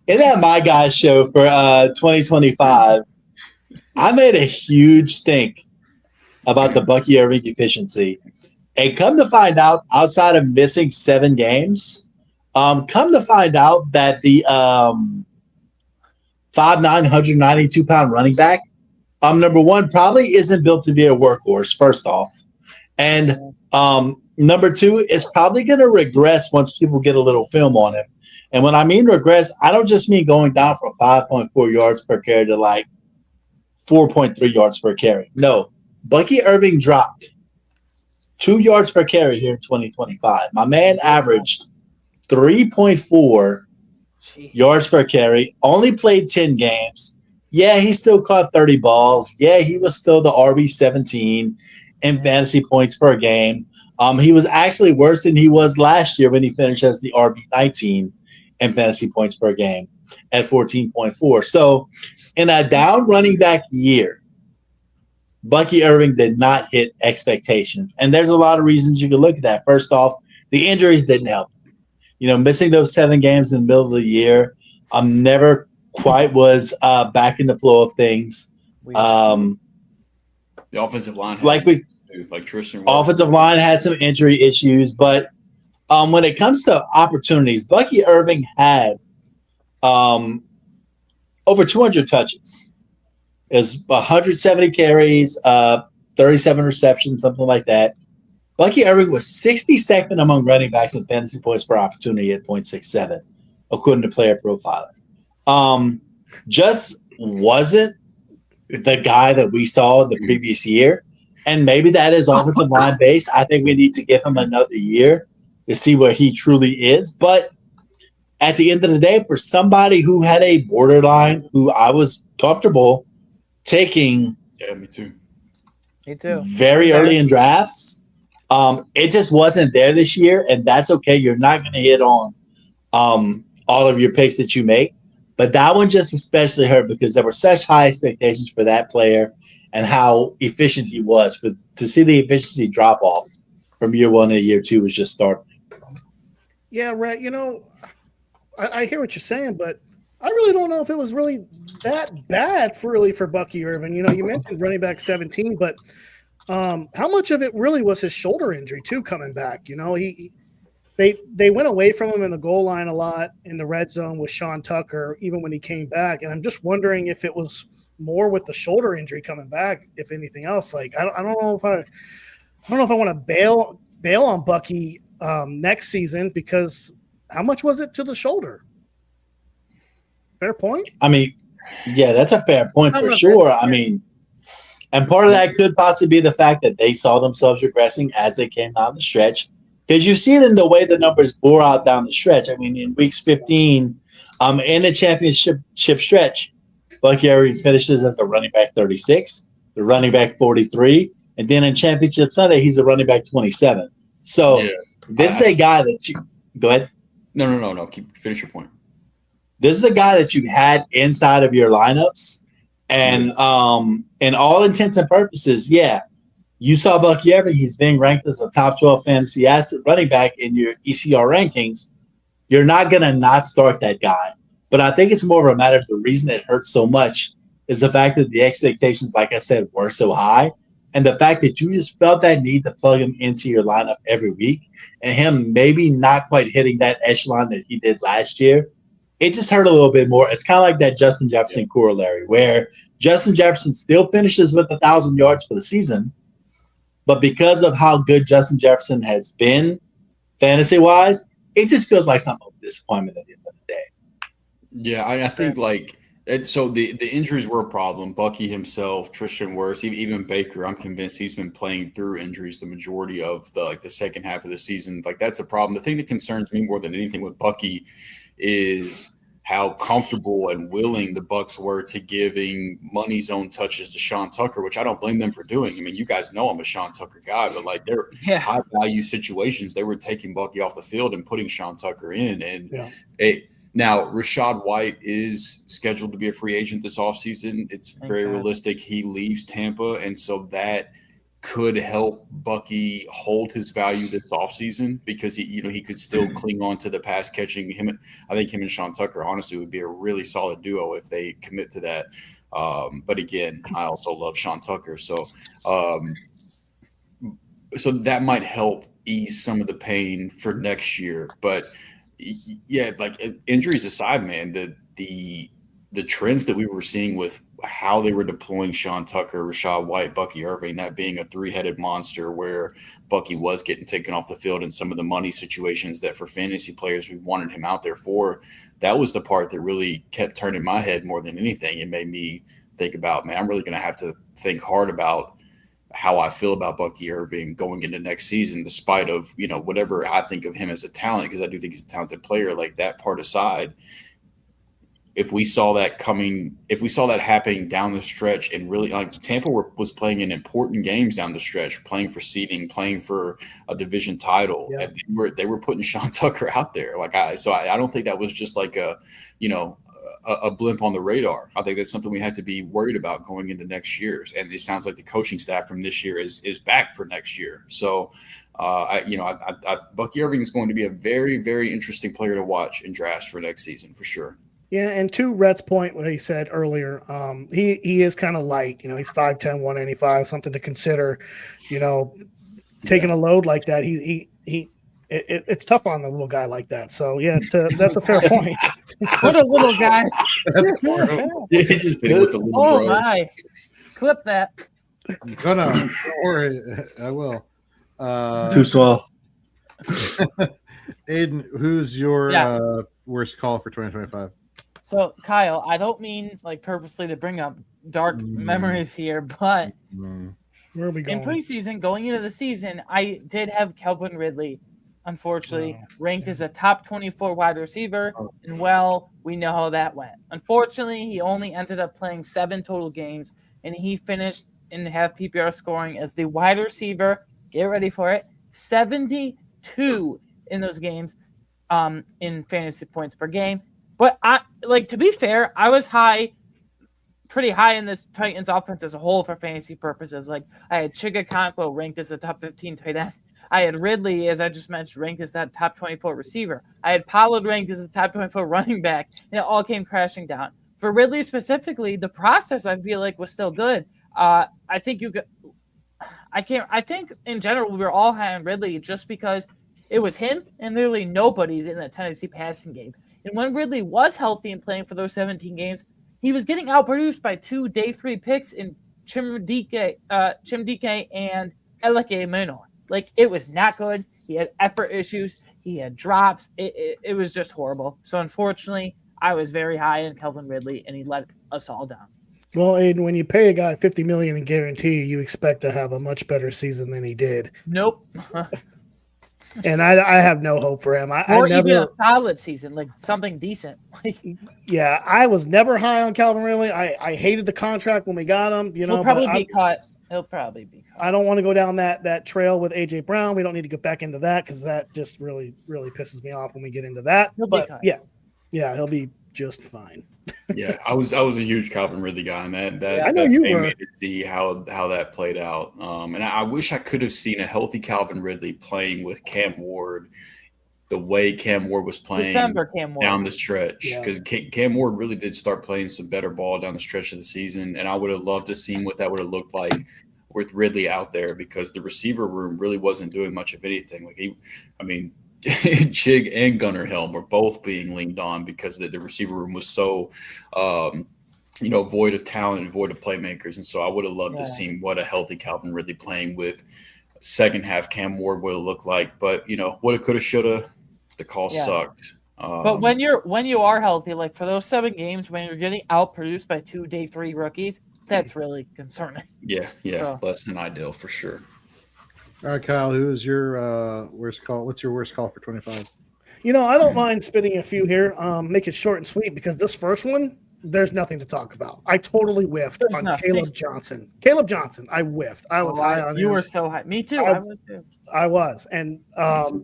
in that My Guys show for 2025, I made a huge stink about the Bucky Irving efficiency. And come to find out, outside of missing 7 games, come to find out that the 5'9", 192-pound running back, number one, probably isn't built to be a workhorse, first off. And number two, is probably going to regress once people get a little film on him. And when I mean regress, I don't just mean going down from 5.4 yards per carry to like 4.3 yards per carry. No, Bucky Irving dropped 2 yards per carry here in 2025. My man averaged 3.4 yards per carry, only played 10 games. Yeah, he still caught 30 balls. Yeah, he was still the RB17 in fantasy points per game. He was actually worse than he was last year when he finished as the RB19 in fantasy points per game at 14.4. So in a down running back year, Bucky Irving did not hit expectations. And there's a lot of reasons you can look at that. First off, the injuries didn't help. You know, missing those 7 games in the middle of the year, never quite was back in the flow of things. The offensive line, like Tristan, offensive line had some injury issues, but when it comes to opportunities, Bucky Irving had over 200 touches. Is 170 carries, 37 receptions, something like that. Bucky Irving was 62nd among running backs in fantasy points per opportunity at 0.67, according to Player Profiler. Just wasn't the guy that we saw the previous year. And maybe that is offensive line base. I think we need to give him another year to see where he truly is. But at the end of the day, for somebody who had a borderline, who I was comfortable taking me too. Very early in drafts, it just wasn't there this year, and that's okay. You're not going to hit on all of your picks that you make. But that one just especially hurt because there were such high expectations for that player and how efficient he was. To see the efficiency drop off from year 1 to year 2 was just startling. Yeah, Rhett, you know, I hear what you're saying, but I really don't know if it was really that bad for Bucky Irving. You know, you mentioned running back 17, but how much of it really was his shoulder injury too coming back? You know, they went away from him in the goal line a lot in the red zone with Sean Tucker, even when he came back. And I'm just wondering if it was more with the shoulder injury coming back, if anything else. Like I don't know if I want to bail on Bucky next season, because how much was it to the shoulder? Fair point. I mean, yeah, that's a fair point for sure. I mean, and part of that could possibly be the fact that they saw themselves regressing as they came down the stretch, because you see it in the way the numbers bore out down the stretch. I mean, in weeks 15, in the championship stretch, Bucky Irving finishes as a running back 36, the running back 43, and then in championship Sunday, he's a running back 27. So this is a guy that you go ahead. No. Finish your point. This is a guy that you had inside of your lineups, and in all intents and purposes, you saw Bucky Irving. He's being ranked as a top 12 fantasy asset running back in your ECR rankings. You're not going to not start that guy. But I think it's more of a matter of the reason it hurts so much is the fact that the expectations, like I said, were so high, and the fact that you just felt that need to plug him into your lineup every week, and him maybe not quite hitting that echelon that he did last year. It just hurt a little bit more. It's kind of like that Justin Jefferson corollary, where Justin Jefferson still finishes with 1,000 yards for the season, but because of how good Justin Jefferson has been fantasy-wise, it just feels like something of disappointment at the end of the day. Yeah, I think like So the injuries were a problem. Bucky himself, Tristan Wirfs, even Baker. I'm convinced he's been playing through injuries the majority of the second half of the season. Like that's a problem. The thing that concerns me more than anything with Bucky is how comfortable and willing the Bucks were to giving money zone touches to Sean Tucker, which I don't blame them for doing. I mean, you guys know I'm a Sean Tucker guy, but like they're high value situations, they were taking Bucky off the field and putting Sean Tucker in, and now, Rachaad White is scheduled to be a free agent this offseason. It's very realistic he leaves Tampa, and so that could help Bucky hold his value this offseason because he could still cling on to the pass catching. I think him and Sean Tucker honestly would be a really solid duo if they commit to that. But again, I also love Sean Tucker, so that might help ease some of the pain for next year, but. Yeah, like injuries aside, man, the trends that we were seeing with how they were deploying Sean Tucker, Rachaad White, Bucky Irving, that being a three-headed monster where Bucky was getting taken off the field in some of the money situations that for fantasy players we wanted him out there for, that was the part that really kept turning my head more than anything. It made me think about, man, I'm really going to have to think hard about how I feel about Bucky Irving going into next season, despite of, whatever I think of him as a talent, because I do think he's a talented player. Like that part aside, if we saw that happening down the stretch and really like Tampa was playing in important games down the stretch, playing for seeding, playing for a division title, and they were putting Sean Tucker out there. I don't think that was just like a blip on the radar. I think that's something we have to be worried about going into next year's. And it sounds like the coaching staff from this year is back for next year. So, Bucky Irving is going to be a very, very interesting player to watch in drafts for next season for sure. Yeah, and to Rhett's point, what he said earlier, he is kind of light. He's 5'10", 185, something to consider. Taking a load like that, it's tough on the little guy like that. So yeah, that's a fair point. What a little guy! He just did it with the little bro. My! Clip that. No, don't worry, I will. Too small. Aiden, who's your worst call for 2025? So, Kyle, I don't mean like purposely to bring up dark memories here, but where are we going? In preseason, going into the season, I did have Calvin Ridley, unfortunately, ranked as a top 24 wide receiver, and we know how that went. Unfortunately, he only ended up playing 7 total games, and he finished in half PPR scoring as the wide receiver. Get ready for it, 72 in those games, in fantasy points per game. But to be fair, I was pretty high in this Titans offense as a whole for fantasy purposes. Like I had Chigakonkwo ranked as a top 15 tight end. I had Ridley, as I just mentioned, ranked as that top 24 receiver. I had Pollard ranked as a top 24 running back, and it all came crashing down. For Ridley specifically, the process I feel like was still good. I think in general we were all high on Ridley just because it was him and literally nobody's in the Tennessee passing game. And when Ridley was healthy and playing for those 17 games, he was getting outproduced by 2 day 3 picks in Chimdike and Eleke Munoz. Like, it was not good. He had effort issues. He had drops. It was just horrible. So, unfortunately, I was very high in Calvin Ridley, and he let us all down. Well, Aiden, when you pay a guy $50 million in guarantee, you expect to have a much better season than he did. Nope. And I have no hope for him. Even a solid season, like something decent. Yeah, I was never high on Calvin Ridley. I hated the contract when we got him. He'll probably be cut. He'll probably be cut. I don't want to go down that trail with AJ Brown. We don't need to get back into that because that just really, really pisses me off when we get into that. Yeah, he'll be just fine. Yeah, I was a huge Calvin Ridley guy, and that I know you made were. me to see how that played out. And I wish I could have seen a healthy Calvin Ridley playing with Cam Ward the way Cam Ward was playing down the stretch, because Cam Ward really did start playing some better ball down the stretch of the season, and I would have loved to see what that would have looked like with Ridley out there, because the receiver room really wasn't doing much of anything. Chig and Gunnar Helm were both being leaned on because the receiver room was so, void of talent and void of playmakers. And so I would have loved to see what a healthy Calvin Ridley playing with second half Cam Ward would have looked like. But, woulda, coulda, shoulda, the call sucked. But when you are healthy, like for those 7 games, when you're getting outproduced by 2 day 3 rookies, that's really concerning. Yeah, So- less than ideal for sure. All right, Kyle, who is your worst call? What's your worst call for 25? I don't mind spitting a few here. Make it short and sweet because this first one, there's nothing to talk about. I totally whiffed There's on nothing. Caleb Johnson. Caleb Johnson, I whiffed. I was high on him. You were so high. Me too. I was too. I was. And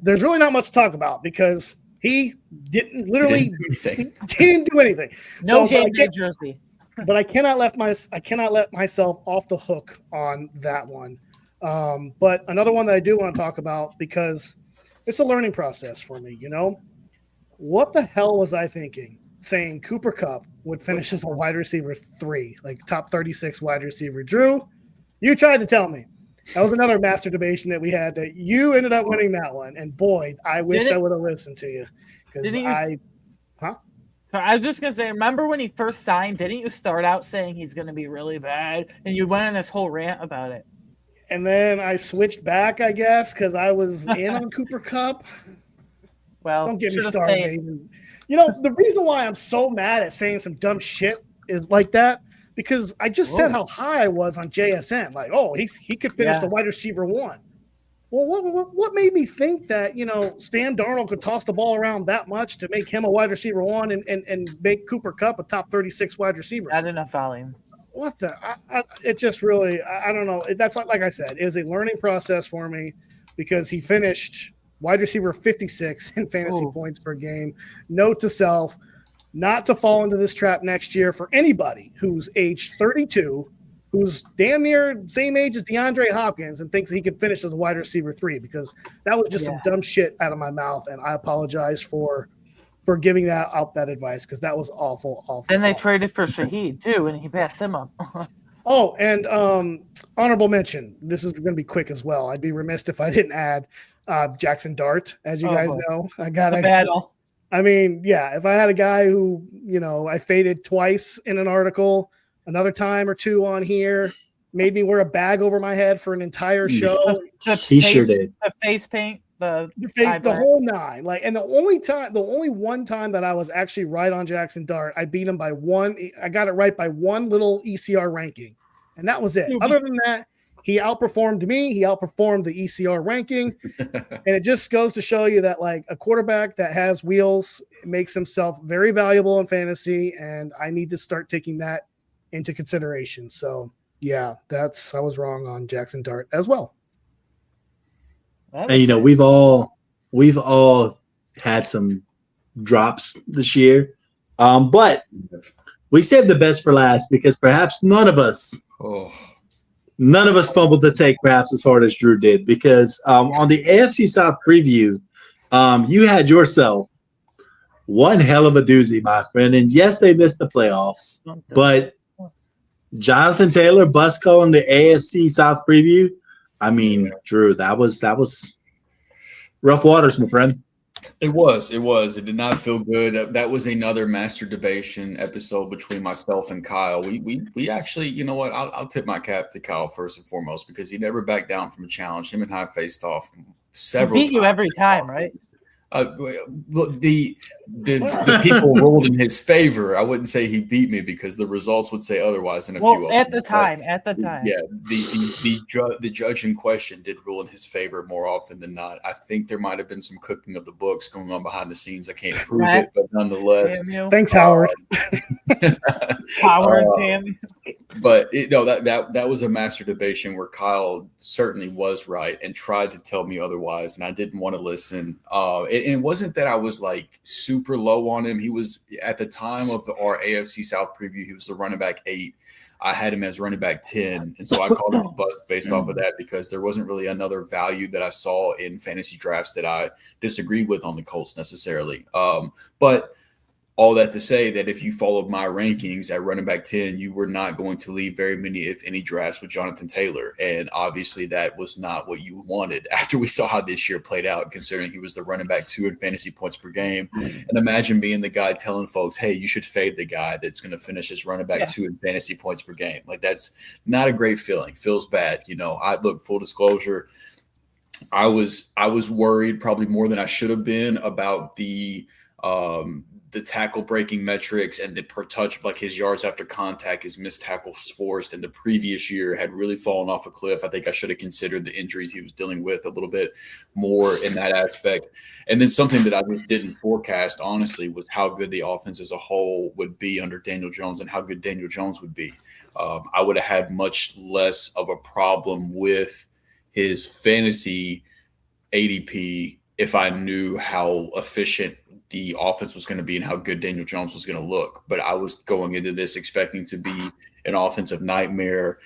there's really not much to talk about because he didn't literally Anything. he didn't do anything. No So, game day jersey. but I cannot let myself off the hook on that one. But another one that I do want to talk about because it's a learning process for me. What the hell was I thinking? Saying Cooper Kupp would finish as a wide receiver 3, like top 36 wide receiver. Drew, you tried to tell me. That was another master debation that we had that you ended up winning that one. And boy, I wish I would have listened to you. Because So I was just gonna say, remember when he first signed? Didn't you start out saying he's gonna be really bad, and you went on this whole rant about it? And then I switched back, I guess, because I was in on Cooper Kupp. Well, Don't get me should've started. stayed. Even. The reason why I'm so mad at saying some dumb shit is like that because I just said how high I was on JSN. Like, he could finish the wide receiver 1. Well, what made me think that Sam Darnold could toss the ball around that much to make him a wide receiver 1 and make Cooper Kupp a top 36 wide receiver? Not enough volume. What the? It just really, I don't know. That's like I said, is a learning process for me because he finished wide receiver 56 in fantasy points per game. Note to self, not to fall into this trap next year for anybody who's age 32, who's damn near same age as DeAndre Hopkins and thinks he could finish as a wide receiver 3 because that was just some dumb shit out of my mouth. And I apologize for giving that advice because that was awful. And they traded for Shaheed too, and he passed him up. And honorable mention. This is going to be quick as well. I'd be remiss if I didn't add Jackson Dart. As you guys know, I got a battle. I mean, yeah, if I had a guy who, I faded twice in an article, another time or two on here, made me wear a bag over my head for an entire show. He sure did. The face paint, the whole 9. Like, and the only one time that I was actually right on Jackson Dart, I beat him by 1. I got it right by 1 little ECR ranking, and that was it. Other than that, he outperformed me. He outperformed the ECR ranking, and it just goes to show you that like a quarterback that has wheels makes himself very valuable in fantasy, and I need to start taking that into consideration. So yeah, I was wrong on Jackson Dart as well. And we've all had some drops this year, but we saved the best for last because perhaps none of us fumbled the take perhaps as hard as Drew did because on the AFC South preview, you had yourself one hell of a doozy, my friend. And yes, they missed the playoffs, but Jonathan Taylor bust calling the AFC South preview. I mean, Drew, that was rough waters, my friend. It was. It did not feel good. That was another master debation episode between myself and Kyle. We actually, you know what? I'll tip my cap to Kyle first and foremost because he never backed down from a challenge. Him and I faced off several times. Beat you every time, right? The people ruled in his favor. I wouldn't say he beat me because the results would say otherwise in a few. At the time. Yeah, the judge in question did rule in his favor more often than not. I think there might have been some cooking of the books going on behind the scenes. I can't prove it, but nonetheless, thanks, Howard. Howard, damn. But that was a master debation where Kyle certainly was right and tried to tell me otherwise, and I didn't want to listen. And it wasn't that I was like super low on him. He was at the time of our AFC South preview. He was the running back 8. I had him as running back 10, and so I called him a bust based off of that because there wasn't really another value that I saw in fantasy drafts that I disagreed with on the Colts necessarily. But all that to say that if you followed my rankings at running back 10, you were not going to leave very many, if any, drafts with Jonathan Taylor. And obviously that was not what you wanted after we saw how this year played out, considering he was the running back 2 in fantasy points per game. And imagine being the guy telling folks, hey, you should fade the guy that's going to finish as running back 2 in fantasy points per game. Like, that's not a great feeling. Feels bad. Look, full disclosure, I was worried probably more than I should have been about the The tackle breaking metrics and the per touch, like his yards after contact, his missed tackles forced in the previous year had really fallen off a cliff. I think I should have considered the injuries he was dealing with a little bit more in that aspect. And then something that I just didn't forecast, honestly, was how good the offense as a whole would be under Daniel Jones and how good Daniel Jones would be. I would have had much less of a problem with his fantasy ADP if I knew how efficient the offense was going to be and how good Daniel Jones was going to look. But I was going into this expecting to be an offensive nightmare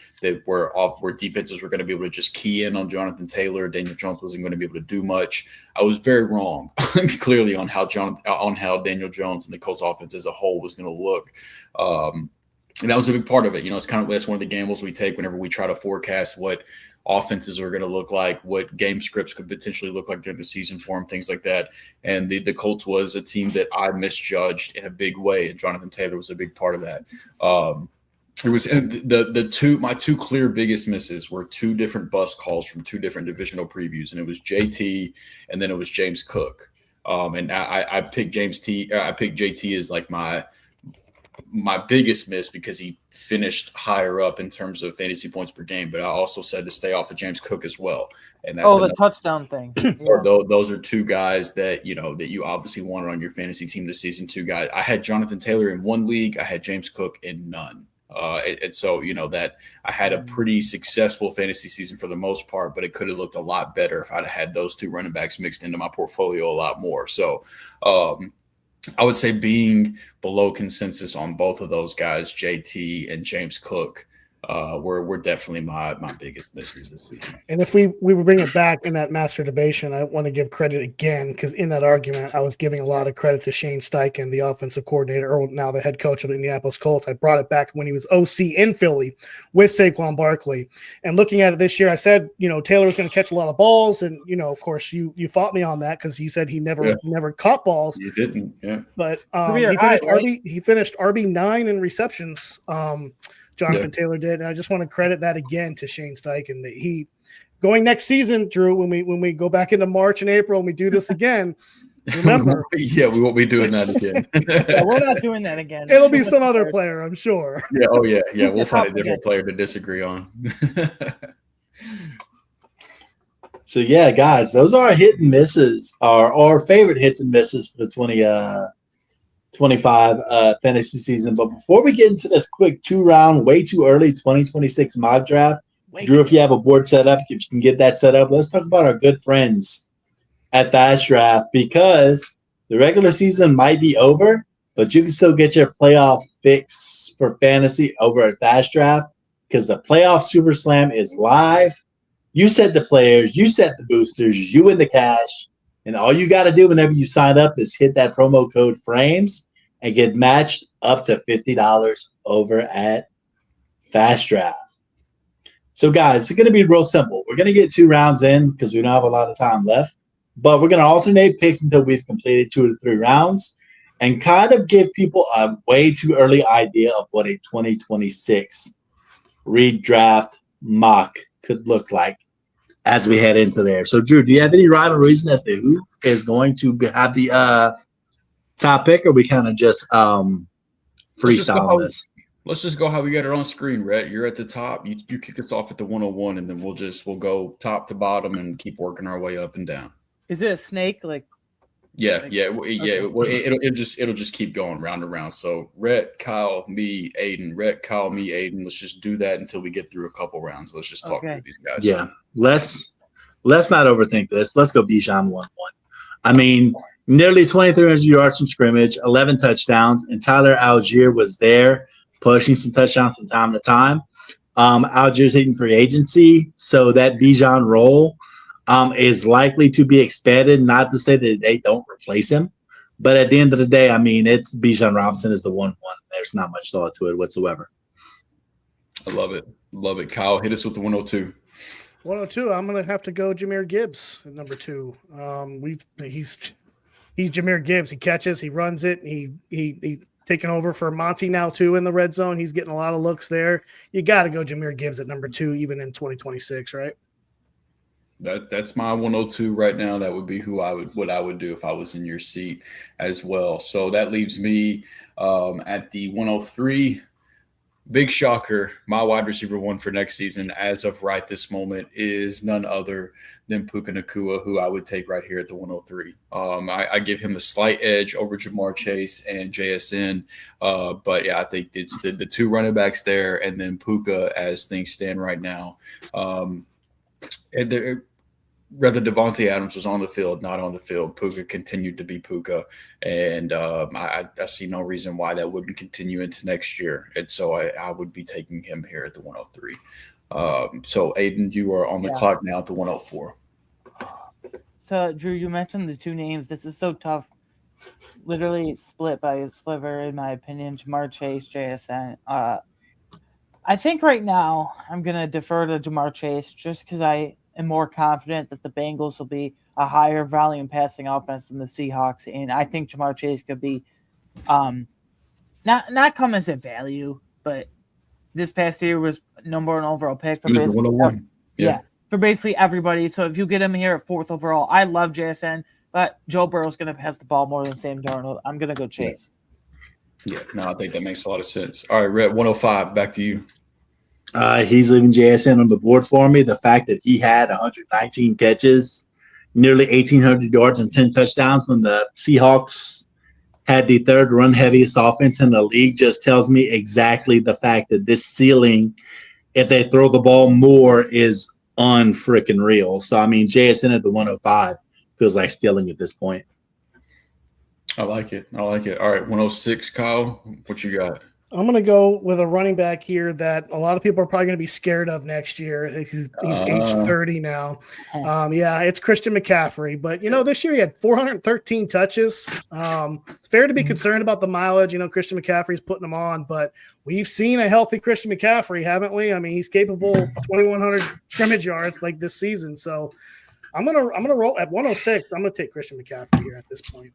where defenses were going to be able to just key in on Jonathan Taylor. Daniel Jones wasn't going to be able to do much. I was very wrong, clearly, on how Daniel Jones and the Colts offense as a whole was going to look. And that was a big part of it. It's that's one of the gambles we take whenever we try to forecast what offenses are going to look like, what game scripts could potentially look like during the season for them, things like that. And the Colts was a team that I misjudged in a big way, and Jonathan Taylor was a big part of that. It was my two clear biggest misses were two different bus calls from two different divisional previews, and it was JT and then it was James Cook. And I picked JT as like my biggest miss because he finished higher up in terms of fantasy points per game, but I also said to stay off of James Cook as well. And that's the touchdown thing. Those are two guys that you obviously wanted on your fantasy team this season. Two guys. I had Jonathan Taylor in one league. I had James Cook in none. And so that I had a pretty successful fantasy season for the most part, but it could have looked a lot better if I'd had those two running backs mixed into my portfolio a lot more. So, I would say being below consensus on both of those guys, JT and James Cook, were definitely my biggest misses this season. And if we bring it back in that masturbation, I want to give credit again, because in that argument, I was giving a lot of credit to Shane Steichen, the offensive coordinator, or now the head coach of the Indianapolis Colts. I brought it back when he was OC in Philly with Saquon Barkley. And looking at it this year, I said, Taylor was going to catch a lot of balls. And, of course, you fought me on that because you said he never caught balls. You didn't, yeah. But he finished RB9 in receptions. Jonathan Taylor did, and I just want to credit that again to Shane Steichen that he going next season, Drew. When we go back into March and April and we do this again, remember? We won't be doing that again. We're not doing that again. It'll be some other player, I'm sure. Yeah. Oh yeah. We'll find a different player to disagree on. So yeah, guys, those are our hit and misses, our favorite hits and misses for the 2025 fantasy season. But before we get into this quick 2-round, way too early 2026 mock draft, Drew, if you have a board set up, if you can get that set up, let's talk about our good friends at Fast Draft, because the regular season might be over, but you can still get your playoff fix for fantasy over at Fast Draft because the playoff Super Slam is live. You set the players, you set the boosters, you win the cash. And all you got to do whenever you sign up is hit that promo code FRAMES and get matched up to $50 over at Fast Draft. So, guys, it's going to be real simple. We're going to get 2 rounds in because we don't have a lot of time left. But we're going to alternate picks until we've completed 2 to 3 rounds and kind of give people a way too early idea of what a 2026 redraft mock could look like as we head into there. So, Drew, do you have any rhyme or reason as to who is going to have the top pick, or we kind of just freestyle this? Let's just go how we got it on screen, Rhett. You're at the top. You kick us off at the 101, and then we'll go top to bottom and keep working our way up and down. Is it a snake? Yeah. It'll just keep going round and round. So Rhett, Kyle, me, Aiden. Rhett, Kyle, me, Aiden. Let's just do that until we get through a couple rounds. Let's just talk through these guys. Yeah. Let's not overthink this. Let's go Bijan 1-1. I mean, nearly 2,300 yards from scrimmage, 11 touchdowns, and Tyler Algier was there pushing some touchdowns from time to time. Algier's hitting free agency, so that Bijan role is likely to be expanded. Not to say that they don't replace him, but at the end of the day, I mean, it's Bijan Robinson is the 1-1. There's not much thought to it whatsoever. I love it. Love it. Kyle, hit us with the 102. 102. I'm going to have to go Jahmyr Gibbs at number 2. He's Jahmyr Gibbs. He catches, he runs it. He taking over for Monty now too in the red zone. He's getting a lot of looks there. You got to go Jahmyr Gibbs at number 2, even in 2026, right? That's my 102 right now. That would be what I would do if I was in your seat as well. So that leaves me at the 103. Big shocker. My wide receiver one for next season, as of right this moment, is none other than Puka Nacua, who I would take right here at the 103. I give him the slight edge over Jamar Chase and JSN. But yeah, I think it's the two running backs there, and then Puka as things stand right now. And whether Devontae Adams was on the field, not on the field, Puka continued to be Puka, and I see no reason why that wouldn't continue into next year. And so I would be taking him here at the 103. So Aiden, you are on the clock now at the 104. So Drew, you mentioned the two names. This is so tough. Literally split by a sliver, in my opinion. Jamar Chase, JSN. I think right now I'm gonna defer to Jamar Chase just because I am more confident that the Bengals will be a higher volume passing offense than the Seahawks, and I think Jamar Chase could be not come as a value, but this past year was number one overall pick for basically 101. for basically everybody. So if you get him here at fourth overall, I love JSN, but Joe Burrow's going to pass the ball more than Sam Darnold. I'm going to go Chase. Yeah, no, I think that makes a lot of sense. All right, Red, 105, back to you. He's leaving JSN on the board for me. The fact that he had 119 catches, nearly 1,800 yards, and 10 touchdowns when the Seahawks had the third run heaviest offense in the league just tells me exactly the fact that this ceiling, if they throw the ball more, is unfreaking real. So, I mean, JSN at the 105 feels like stealing at this point. I like it. All right, 106, Kyle, what you got? I'm going to go with a running back here that a lot of people are probably going to be scared of next year. He's age 30 now. It's Christian McCaffrey. But, this year he had 413 touches. It's fair to be concerned about the mileage. Christian McCaffrey's putting them on. But we've seen a healthy Christian McCaffrey, haven't we? I mean, he's capable of 2,100 scrimmage yards like this season. So I'm gonna roll at 106. I'm going to take Christian McCaffrey here at this point.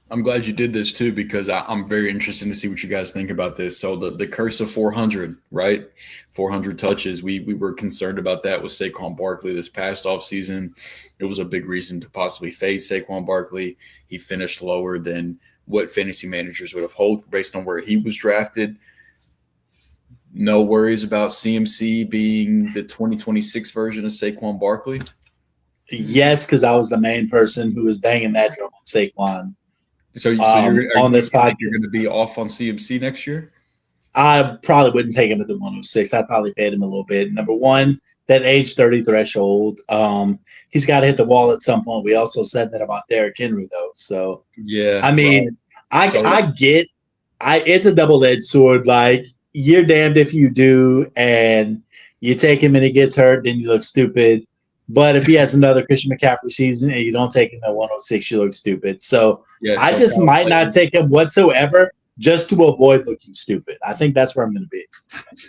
I'm glad you did this too, because I'm very interested to see what you guys think about this. So the curse of 400, right? 400 touches. We were concerned about that with Saquon Barkley this past offseason. It was a big reason to possibly fade Saquon Barkley. He finished lower than what fantasy managers would have hoped based on where he was drafted. No worries about CMC being the 2026 version of Saquon Barkley? Yes, because I was the main person who was banging that drum on Saquon. So you're on this podcast, you're going to be off on CMC next year? I probably wouldn't take him at the 106. I'd probably fade him a little bit. Number one, that age 30 threshold. He's got to hit the wall at some point. We also said that about Derrick Henry, though. So yeah, I mean, I get it's a double-edged sword. Like, you're damned if you do, and you take him and he gets hurt, then you look stupid. But if he has another Christian McCaffrey season and you don't take him at 106, you look stupid. So I just might not take him whatsoever just to avoid looking stupid. I think that's where I'm going to be.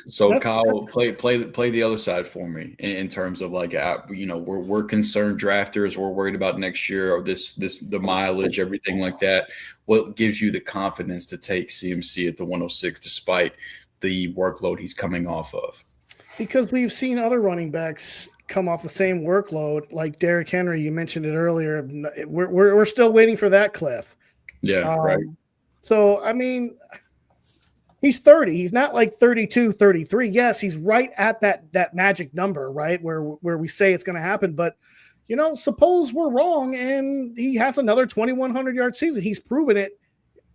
So Kyle, play the other side for me in terms of like, we're concerned drafters. We're worried about next year or the mileage, everything like that. What gives you the confidence to take CMC at the 106 despite the workload he's coming off of? Because we've seen other running backs come off the same workload, like Derrick Henry. You mentioned it earlier. We're still waiting for that cliff. Yeah, right. So, I mean, he's 30. He's not like 32, 33. Yes, he's right at that magic number, right, where we say it's going to happen. But, suppose we're wrong and he has another 2,100-yard season. He's proven it.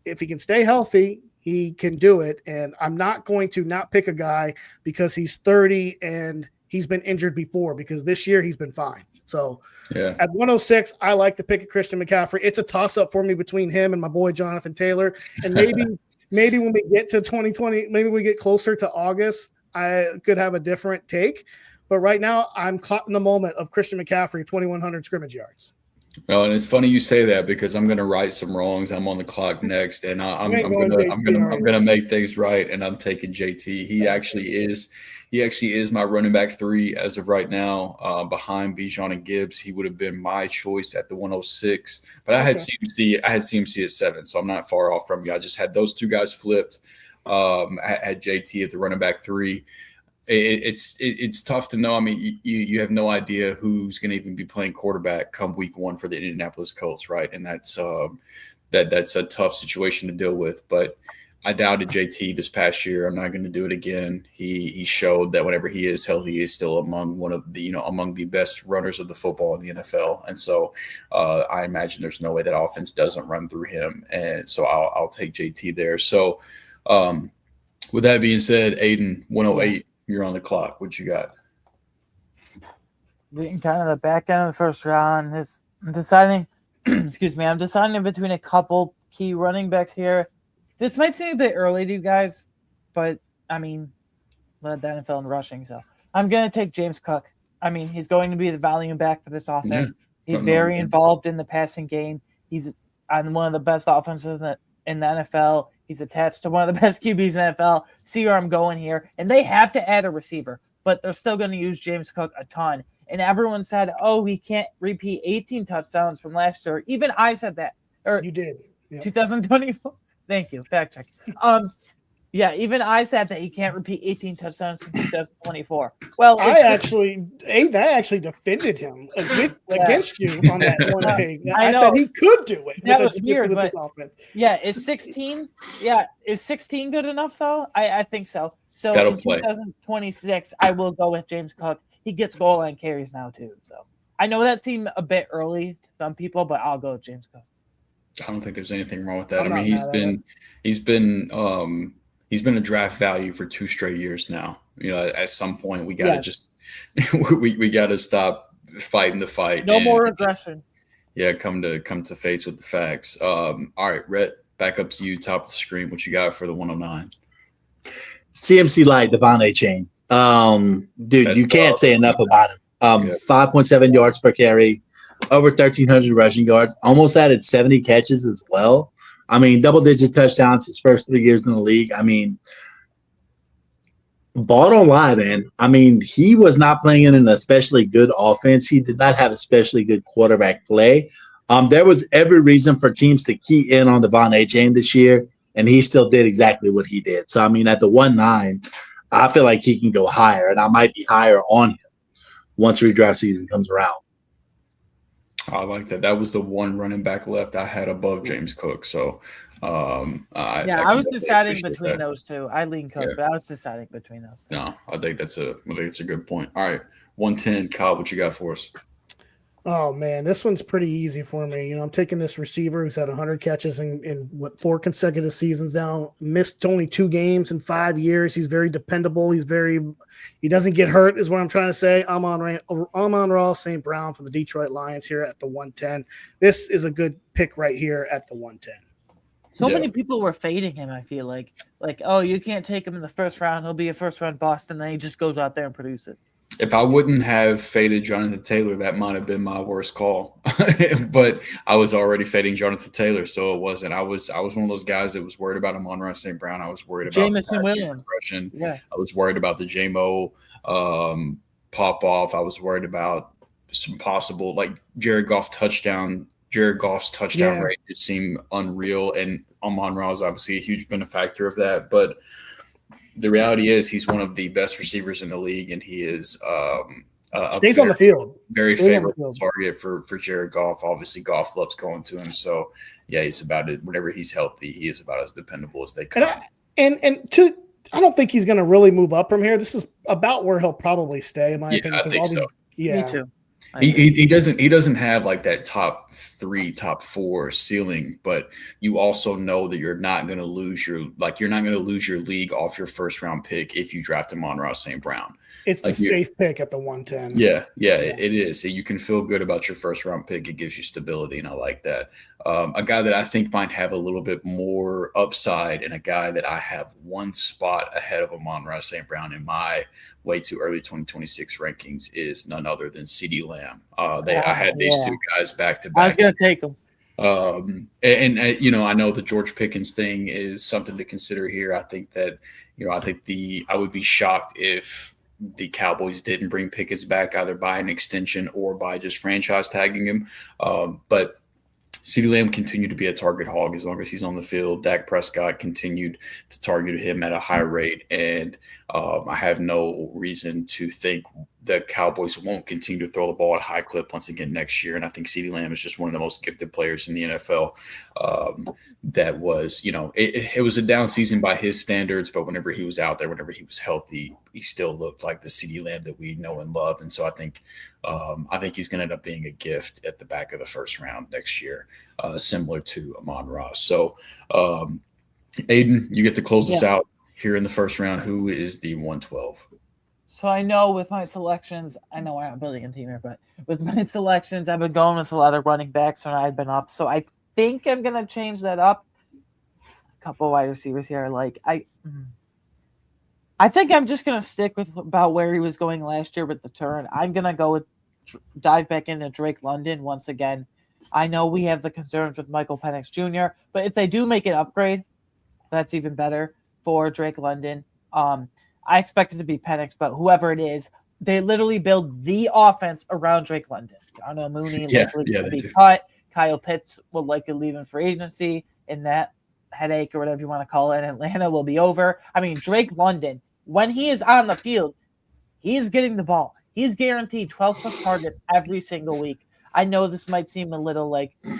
If he can stay healthy, he can do it. And I'm not going to not pick a guy because he's 30 and he's been injured before, because this year he's been fine. So at 106, I like to pick a Christian McCaffrey. It's a toss-up for me between him and my boy Jonathan Taylor. And maybe when we get to 2020, maybe we get closer to August, I could have a different take. But right now, I'm caught in the moment of Christian McCaffrey, 2,100 scrimmage yards. Well, and it's funny you say that because I'm going to right some wrongs. I'm on the clock next, and I'm going to make things right. And I'm taking JT. He actually is my running back 3 as of right now, behind Bijan and Gibbs. He would have been my choice at the 106, but I had CMC at 7, so I'm not far off from you. I just had those two guys flipped. I had JT at the running back 3. It's tough to know. I mean, you have no idea who's going to even be playing quarterback come week 1 for the Indianapolis Colts, right? And that's a tough situation to deal with. But I doubted JT this past year. I'm not going to do it again. He showed that whenever he is healthy, he is still among among the best runners of the football in the NFL. And so I imagine there's no way that offense doesn't run through him. And so I'll take JT there. So with that being said, Aiden, 108, you're on the clock. What you got? Being kind of the back end of the first round, I'm deciding. Excuse me. I'm deciding between a couple key running backs here. This might seem a bit early to you guys, but I mean, led the NFL in rushing, so I'm going to take James Cook. I mean, he's going to be the volume back for this offense. Yeah, he's very involved in the passing game. He's on one of the best offenses in the NFL. He's attached to one of the best QBs in the NFL. See where I'm going here. And they have to add a receiver, but they're still going to use James Cook a ton. And everyone said, oh, he can't repeat 18 touchdowns from last year. Even I said that. Or you did. Yep. 2024. Thank you. Fact check. Yeah, even I said that he can't repeat 18 touchdowns from 2024. Well, I actually defended him against you on that one thing. I said he could do it. That was weird, but yeah, is 16? Yeah, is 16 good enough though? I think so. So in 2026, I will go with James Cook. He gets goal line carries now too. So I know that seemed a bit early to some people, but I'll go with James Cook. I don't think there's anything wrong with that. I mean, he's been a draft value for 2 straight years now. You know, at some point we got to we got to stop fighting the fight. No more aggression. Yeah, come to face with the facts. All right, Rhett, back up to you, top of the screen. What you got for the 109? CMC Light, Devon Chain. Dude, that's you can't say enough about him. 5.7 yards per carry. Over 1,300 rushing yards, almost added 70 catches as well. I mean, double-digit touchdowns his first 3 years in the league. I mean, ball don't lie, man. I mean, he was not playing in an especially good offense. He did not have especially good quarterback play. There was every reason for teams to key in on Devon Chain this year, and he still did exactly what he did. So, I mean, at the 1-9, I feel like he can go higher, and I might be higher on him once redraft season comes around. I like that. That was the one running back left I had above James Cook. So, I was deciding between those two. I lean Cook, but I was deciding between those two. No, I think that's a good point. All right, 110, Kyle, what you got for us? Oh man, this one's pretty easy for me. You know, I'm taking this receiver who's had 100 catches in 4 consecutive seasons now. Missed only 2 games in 5 years. He's very dependable. He doesn't get hurt, is what I'm trying to say. Amon-Ra St. Brown for the Detroit Lions here at the 110. This is a good pick right here at the 110. So many people were fading him. I feel like, oh, you can't take him in the first round. He'll be a first round bust, and then he just goes out there and produces. If I wouldn't have faded Jonathan Taylor, that might have been my worst call. But I was already fading Jonathan Taylor, so it wasn't. I was one of those guys that was worried about Amon-Ra St. Brown. I was worried about Jameson Williams. Yeah. I was worried about the JMO pop off. I was worried about some possible Jared Goff's touchdown rate just seemed unreal, and Amon-Ra is obviously a huge benefactor of that. But the reality is he's one of the best receivers in the league, and he is stays on the field. Very favorable target for Jared Goff. Obviously, Goff loves going to him. So, yeah, he's about it. Whenever he's healthy, he is about as dependable as they come. I don't think he's going to really move up from here. This is about where he'll probably stay, in my opinion. I think so. Me too. He doesn't have that top 3, top 4 ceiling, but you also know that you're not going to lose your league off your first round pick if you draft Amon-Ra St. Brown. It's the safe pick at the 110. Yeah, it is. So you can feel good about your first round pick. It gives you stability, and I like that. A guy that I think might have a little bit more upside, and a guy that I have one spot ahead of Amon-Ra St. Brown in my way too early 2026 rankings is none other than CeeDee Lamb. I had these 2 guys back to back. I was going to take them. I know the George Pickens thing is something to consider here. I think that, I would be shocked if the Cowboys didn't bring Pickens back either by an extension or by just franchise tagging him. But CeeDee Lamb continued to be a target hog as long as he's on the field. Dak Prescott continued to target him at a high rate, and I have no reason to think the Cowboys won't continue to throw the ball at a high clip once again next year. And I think CeeDee Lamb is just one of the most gifted players in the NFL. That was, it was a down season by his standards, but whenever he was out there, whenever he was healthy, he still looked like the CeeDee Lamb that we know and love. And so I think he's going to end up being a gift at the back of the first round next year, similar to Amon-Ra. So, Aiden, you get to close this out here in the first round. Who is the 112? So I know with my selections, I know we're not building a team here, but with my selections, I've been going with a lot of running backs when I've been up. So I think I'm going to change that up. A couple wide receivers here. I think I'm just going to stick with about where he was going last year with the turn. I'm going to go with dive back into Drake London once again. I know we have the concerns with Michael Penix Jr., but if they do make an upgrade, that's even better for Drake London. I expect it to be Penix, but whoever it is, they literally build the offense around Drake London. Darnell Mooney likely to be cut. Kyle Pitts will likely leave in free agency, and that headache or whatever you want to call it in Atlanta will be over. I mean, Drake London, when he is on the field, he's getting the ball. He's guaranteed 12+ targets every single week. I know this might seem a little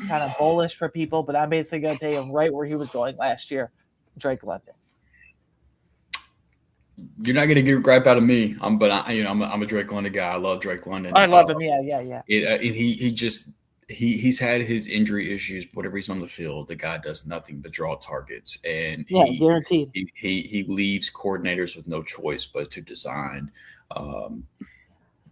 kind of bullish for people, but I'm basically going to tell you right where he was going last year, Drake London. You're not going to get a gripe out of me. I'm a Drake London guy. I love Drake London. I love him. Yeah. He's had his injury issues. Whatever he's on the field, the guy does nothing but draw targets, and guaranteed. He leaves coordinators with no choice but to design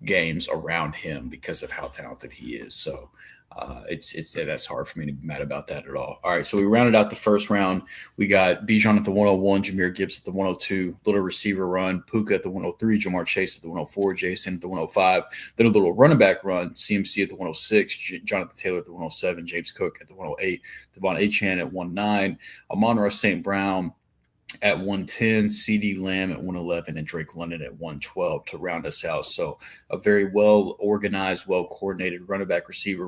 games around him because of how talented he is. So that's hard for me to be mad about that at all. All right, so we rounded out the first round. We got Bijan at the 101, Jahmyr Gibbs at the 102, little receiver run, Puka at the 103, Jamar Chase at the 104, Jason at the 105, then a little running back run, CMC at the 106, Jonathan Taylor at the 107, James Cook at the 108, Devon Achane at 109, Amon-Ra St. Brown at 110, CeeDee Lamb at 111, and Drake London at 112 to round us out. So a very well-organized, well-coordinated running back receiver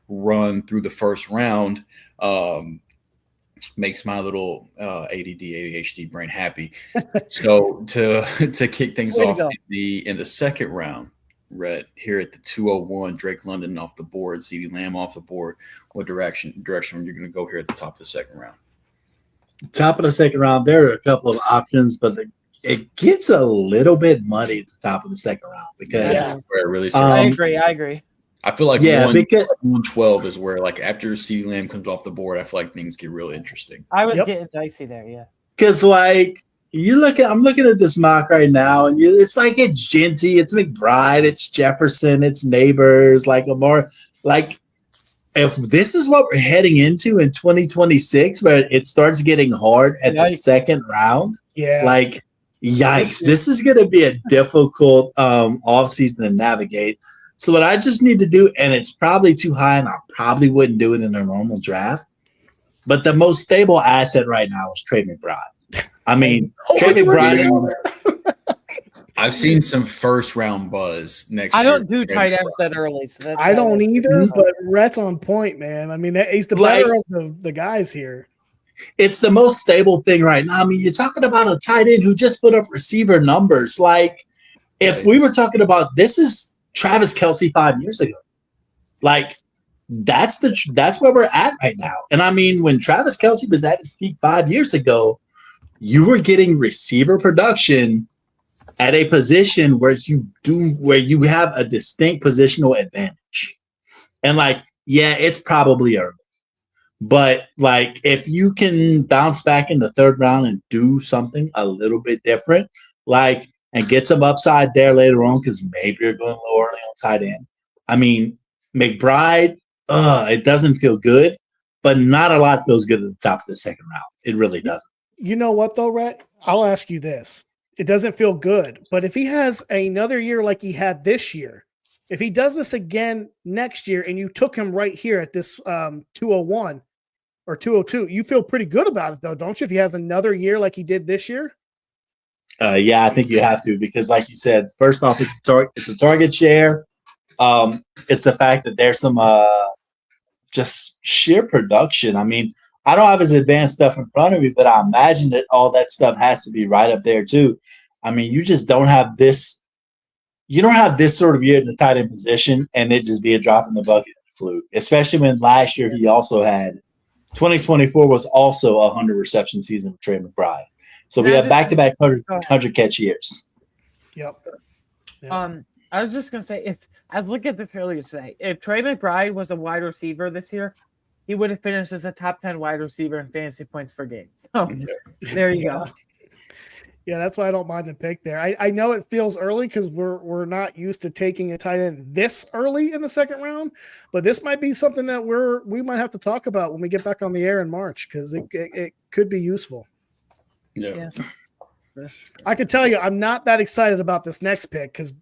run through the first round makes my little ADD, ADHD brain happy. So to kick things off in the second round, Rhett, here at the 201, Drake London off the board, CeeDee Lamb off the board. What direction you're going to go here at the top of the second round? Top of the second round, there are a couple of options, but it gets a little bit muddy at the top of the second round because where it really starts. I agree. I feel like because 112 is where, after CeeDee Lamb comes off the board, I feel like things get real interesting. I was getting dicey there, yeah. Because I'm looking at this mock right now, and it's Genty, it's McBride, it's Jefferson, it's Neighbors, if this is what we're heading into in 2026, where it starts getting hard at the second round, yikes, this is going to be a difficult offseason to navigate. So what I just need to do, and it's probably too high, and I probably wouldn't do it in a normal draft, but the most stable asset right now is Trey McBride. I mean, Trey McBride. I've seen some first round buzz next year. I don't do tight ends that early. So I don't either, but Rhett's on point, man. I mean, he's the better of the guys here. It's the most stable thing right now. I mean, you're talking about a tight end who just put up receiver numbers. If we were talking about this is Travis Kelce 5 years ago, that's where we're at right now. And I mean, when Travis Kelce was at his peak 5 years ago, you were getting receiver production at a position where you have a distinct positional advantage. And it's probably early. But if you can bounce back in the third round and do something a little bit different, and get some upside there later on, because maybe you're going a little early on tight end. I mean, McBride, it doesn't feel good, but not a lot feels good at the top of the second round. It really doesn't. You know what though, Rhett? I'll ask you this. It doesn't feel good, but if he has another year like he had this year, if he does this again next year and you took him right here at this 201 or 202, you feel pretty good about it though, don't you? If he has another year like he did this year? Yeah, I think you have to, because like you said, first off, it's a target share. It's the fact that there's some just sheer production. I mean, I don't have his advanced stuff in front of me, but I imagine that all that stuff has to be right up there too. I mean, you just don't have this. You don't have this sort of year in the tight end position, and it just be a drop in the bucket fluke. Especially when last year he also had 2024 was also a 100 reception season with Trey McBride. So we have back-to-back 100 catch years. Yep. I was just gonna say, if I looked at this earlier today, if Trey McBride was a wide receiver this year, he would have finished as a top 10 wide receiver in fantasy points per game. Oh, there you go. Yeah, that's why I don't mind the pick there. I know it feels early because we're not used to taking a tight end this early in the second round, but this might be something that we might have to talk about when we get back on the air in March because it could be useful. Yeah. I can tell you, I'm not that excited about this next pick because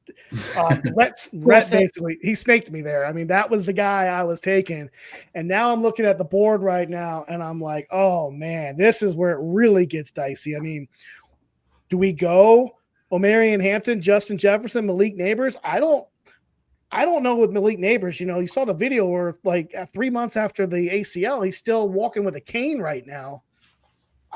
Rhett basically he snaked me there. I mean, that was the guy I was taking, and now I'm looking at the board right now, and I'm like, oh man, this is where it really gets dicey. I mean, do we go Omarion Hampton, Justin Jefferson, Malik Neighbors? I don't know with Malik Neighbors. You know, you saw the video where like 3 months after the ACL, he's still walking with a cane right now.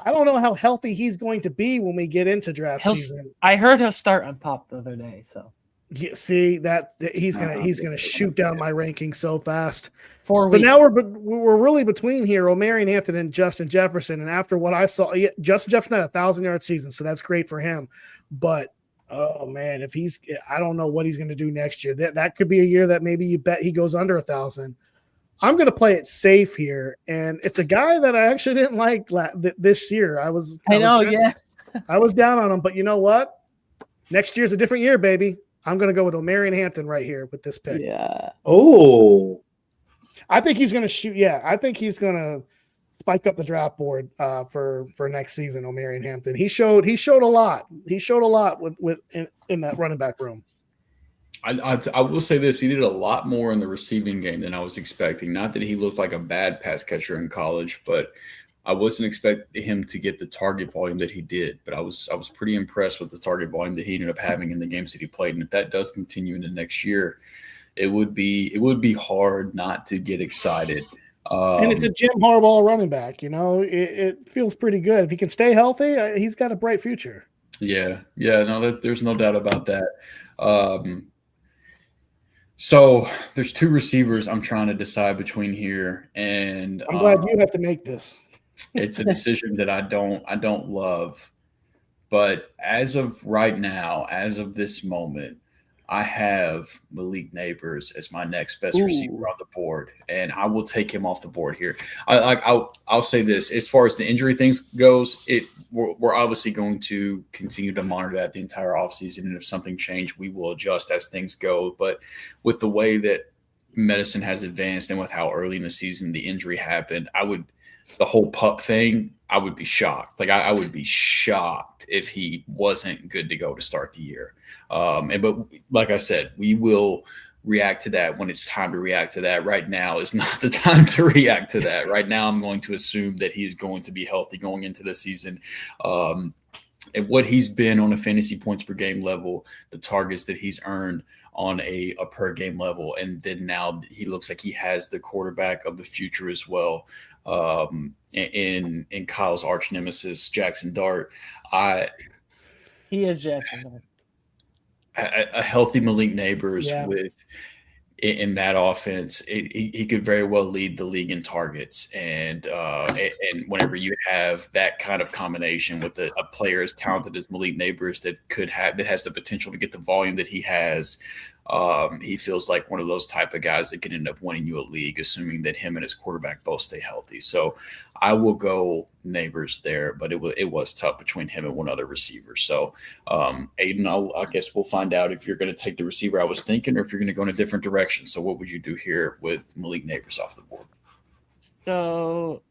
I don't know how healthy he's going to be when we get into draft season. I heard he'll start on PUP the other day. So yeah, see that he's gonna shoot down my ranking so fast. 4 But weeks. now we're really between here, Omarion Hampton and Justin Jefferson. And after what I saw, Justin Jefferson had a 1,000-yard season, so that's great for him. But oh man, I don't know what he's going to do next year. That could be a year that maybe you bet he goes under 1,000. I'm going to play it safe here, and it's a guy that I actually didn't like this year. I was down on him, but you know what? Next year's a different year, baby. I'm going to go with Omarion Hampton right here with this pick. Yeah. Oh, I think he's going to shoot. Yeah, I think he's going to spike up the draft board for next season. Omarion Hampton. He showed a lot. He showed a lot in that running back room. I will say this: he did a lot more in the receiving game than I was expecting. Not that he looked like a bad pass catcher in college, but I wasn't expecting him to get the target volume that he did. But I was pretty impressed with the target volume that he ended up having in the games that he played. And if that does continue into next year, it would be hard not to get excited. And it's a Jim Harbaugh running back. You know, it feels pretty good if he can stay healthy. He's got a bright future. Yeah. No, there's no doubt about that. So there's two receivers I'm trying to decide between here, and I'm glad you have to make this. It's a decision that I don't love, but as of right now, as of this moment, I have Malik Neighbors as my next best receiver on the board, and I will take him off the board here. I'll say this: as far as the injury things goes, we're obviously going to continue to monitor that the entire offseason, and if something changed, we will adjust as things go. But with the way that medicine has advanced and with how early in the season the injury happened, the whole pup thing, I would be shocked. Like I would be shocked if he wasn't good to go to start the year. But like I said, we will react to that when it's time to react to that. Right now is not the time to react to that. Right now, I'm going to assume that he's going to be healthy going into the season. And what he's been on a fantasy points per game level, the targets that he's earned on a per game level, and then now he looks like he has the quarterback of the future as well. In Kyle's arch nemesis, Jackson Dart. He is Jackson Dart. A healthy Malik Neighbors in that offense, he could very well lead the league in targets. And whenever you have that kind of combination with a player as talented as Malik Neighbors that has the potential to get the volume that he has, he feels like one of those type of guys that can end up winning you a league, assuming that him and his quarterback both stay healthy. So I will go Neighbors there, but it was tough between him and one other receiver. So Aiden, I guess we'll find out if you're going to take the receiver I was thinking or if you're going to go in a different direction. So what would you do here with Malik Neighbors off the board? So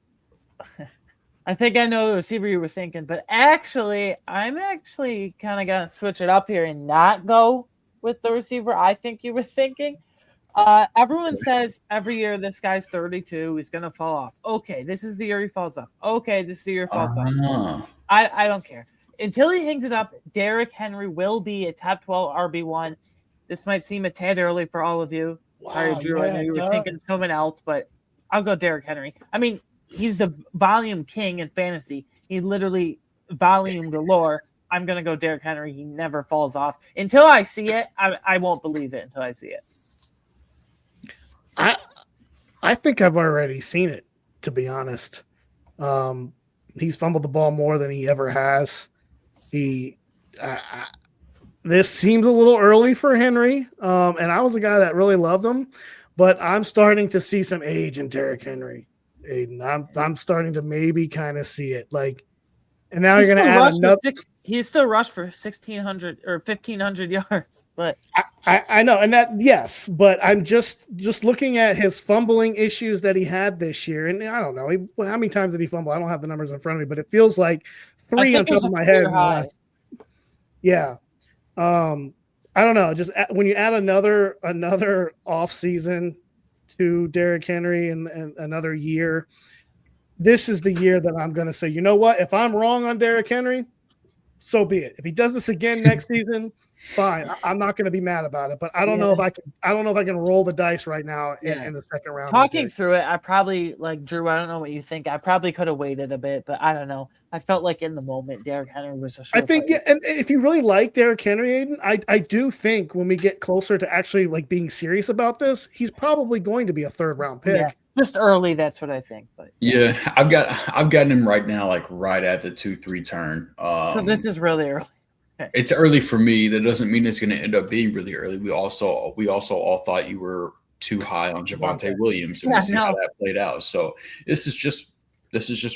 I think I know the receiver you were thinking, but I'm actually kind of going to switch it up here and not go with the receiver I think you were thinking. Everyone says every year this guy's 32, he's gonna fall off. Okay, this is the year he falls off. Okay, this is the year he falls off. I don't care. Until he hangs it up, Derrick Henry will be a top 12 RB1. This might seem a tad early for all of you. Sorry, Drew, I know you were thinking someone else, but I'll go Derrick Henry. I mean, he's the volume king in fantasy. He literally volume galore. I'm gonna go Derrick Henry. He never falls off. Until I see it, I won't believe it until I see it. I think I've already seen it, to be honest. He's fumbled the ball more than he ever has. This seems a little early for Henry, and I was a guy that really loved him, but I'm starting to see some age in Derrick Henry. Aiden, I'm starting to maybe kind of see it. Like, and now you're going to add another. He's still rushed for 1,600 or 1,500 yards, but I know, and that yes, but I'm just looking at his fumbling issues that he had this year, and I don't know how many times did he fumble. I don't have the numbers in front of me, but it feels like 3 on top of my head. Yeah, I don't know. Just when you add another off season to Derrick Henry and another year, this is the year that I'm going to say, you know what? If I'm wrong on Derrick Henry, so be it. If he does this again next season, fine. I'm not going to be mad about it. But I don't know if I can. I don't know if I can roll the dice right now in the second round. Talking through it, I probably like Drew. I don't know what you think. I probably could have waited a bit, but I don't know. I felt like in the moment, Derrick Henry was a. I think, yeah, and if you really like Derrick Henry, Aiden, I do think when we get closer to actually like being serious about this, he's probably going to be a third round pick. Yeah. Just early, that's what I think. But yeah, I've gotten him right now, like right at the 2-3 turn. So this is really early. Okay. It's early for me. That doesn't mean it's going to end up being really early. We also all thought you were too high on Javonte Williams, and we'll see how that played out. So this is just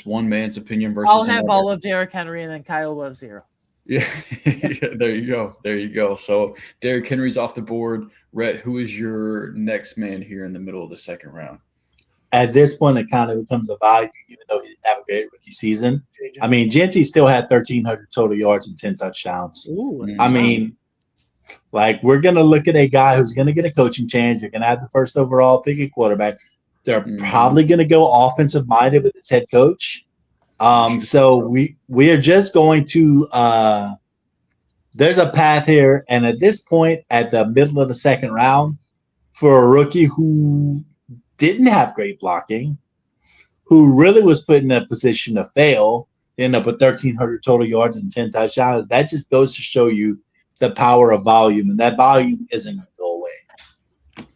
one man's opinion versus. I'll have all of Derrick Henry, and then Kyle will have 0. Yeah, there you go. So Derrick Henry's off the board. Rhett, who is your next man here in the middle of the second round? At this point, it kind of becomes a value, even though he didn't have a great rookie season. I mean, Genty still had 1,300 total yards and 10 touchdowns. Ooh, I mean, like, we're going to look at a guy who's going to get a coaching change. You're going to have the first overall pick at quarterback. They're probably going to go offensive-minded with its head coach. So we are just going to there's a path here. And at this point, at the middle of the second round, for a rookie who – didn't have great blocking, who really was put in a position to fail, end up with 1,300 total yards and 10 touchdowns. That just goes to show you the power of volume, and that volume isn't going to go away.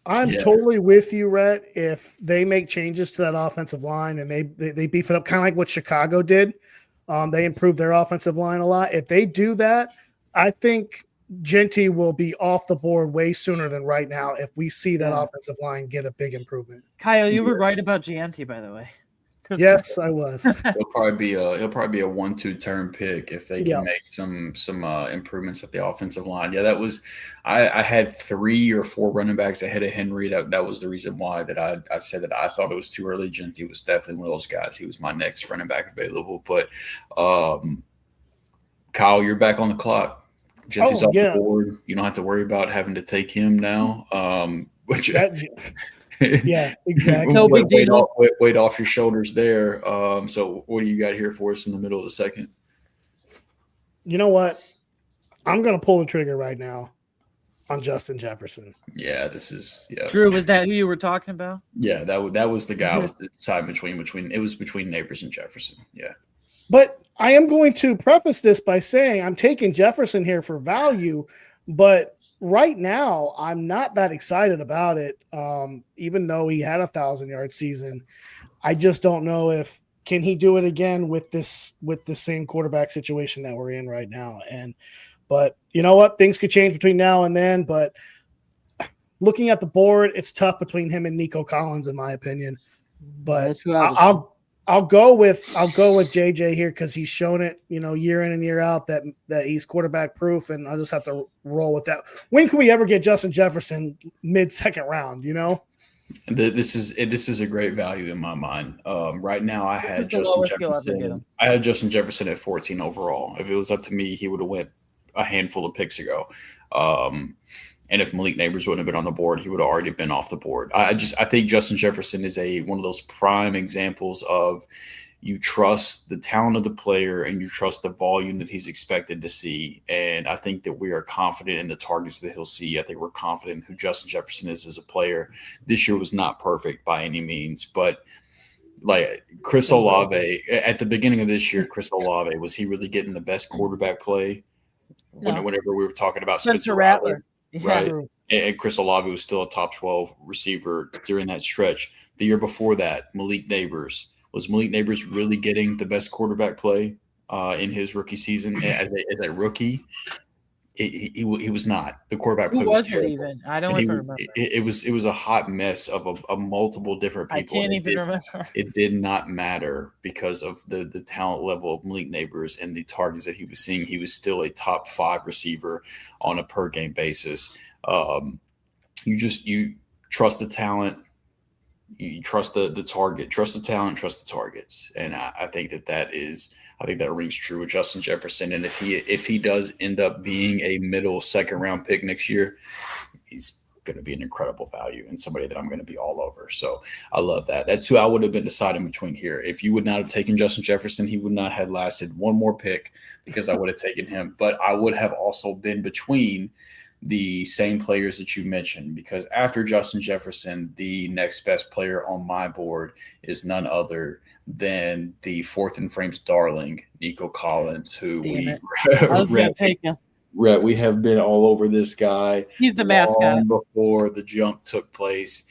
I'm totally with you, Rhett. If they make changes to that offensive line and they beef it up, kind of like what Chicago did, they improved their offensive line a lot. If they do that, I think Genty will be off the board way sooner than right now if we see that offensive line get a big improvement. Kyle, you were right about Gianti, by the way. Yes, I was. He'll probably be a 1-2 turn pick if they can make some improvements at the offensive line. Yeah, that was I had 3 or 4 running backs ahead of Henry. That was the reason why that I said that I thought it was too early. Genty was definitely one of those guys. He was my next running back available. But Kyle, you're back on the clock. Genty's off the board. You don't have to worry about having to take him now. Yeah, exactly. No big deal. Weight off your shoulders there. So what do you got here for us in the middle of the second? You know what? I'm going to pull the trigger right now on Justin Jefferson. Yeah, this is Drew, was that who you were talking about? Yeah, that was the guy I was deciding between Neighbors and Jefferson. Yeah. But I am going to preface this by saying I'm taking Jefferson here for value, but right now I'm not that excited about it. Even though he had 1,000-yard season, I just don't know can he do it again with the same quarterback situation that we're in right now. But you know what? Things could change between now and then. But looking at the board, it's tough between him and Nico Collins, in my opinion. But I'll go with JJ here because he's shown it, year in and year out that he's quarterback proof, and I'll just have to roll with that. When can we ever get Justin Jefferson mid-second round? This is a great value in my mind. Right now, I had Justin Jefferson at 14 overall. If it was up to me, he would have went a handful of picks ago. And if Malik Neighbors wouldn't have been on the board, he would have already been off the board. I think Justin Jefferson is one of those prime examples of you trust the talent of the player and you trust the volume that he's expected to see. And I think that we are confident in the targets that he'll see. I think we're confident in who Justin Jefferson is as a player. This year was not perfect by any means, but like Chris Olave at the beginning of this year, Chris Olave, was he really getting the best quarterback play? No. Whenever we were talking about Spencer Spencer Rattler. Rattler, right? And Chris Olave was still a top 12 receiver during that stretch. The year before that, Malik Neighbors. Was Malik Neighbors really getting the best quarterback play in his rookie season as a rookie? He was not. The quarterback play was terrible. Even? I don't even remember. It was a hot mess of multiple different people. I can't even remember. It did not matter because of the talent level of Malik Neighbors and the targets that he was seeing. He was still a top 5 receiver on a per game basis. You trust the talent. You trust the target, trust the talent, trust the targets, and I think that rings true with Justin Jefferson. And if he does end up being a middle second round pick next year, he's going to be an incredible value and somebody that I'm going to be all over. So I love that. That's who I would have been deciding between here. If you would not have taken Justin Jefferson, he would not have lasted one more pick because I would have taken him. But I would have also been between the same players that you mentioned, because after Justin Jefferson, the next best player on my board is none other than the fourth and frames darling, Nico Collins, who I was going to take him. We have been all over this guy. He's the mascot. Before the jump took place.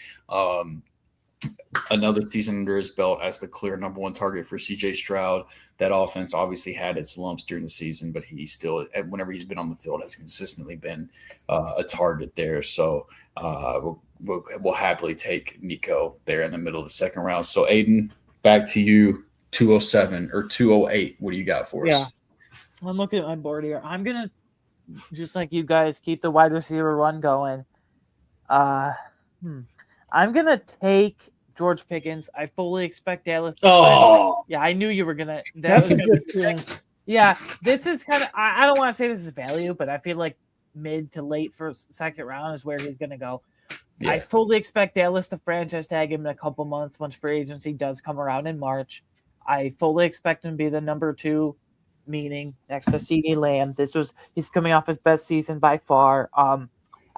Another season under his belt as the clear number 1 target for CJ Stroud. That offense obviously had its lumps during the season, but he still, whenever he's been on the field, has consistently been a target there. So we'll happily take Nico there in the middle of the second round. So Aiden, back to you, 207 or 208. What do you got for us? Yeah, I'm looking at my board here. I'm going to, just like you guys, keep the wide receiver run going. I'm going to take George Pickens. I fully expect Dallas. Yeah, I knew you were going to. That's a good thing. Yeah, this is kind of, I don't want to say this is value, but I feel like mid to late first, second round is where he's going to go. Yeah. I fully expect Dallas to franchise tag him in a couple months once free agency does come around in March. I fully expect him to be the number 2, meaning next to CeeDee Lamb. He's coming off his best season by far.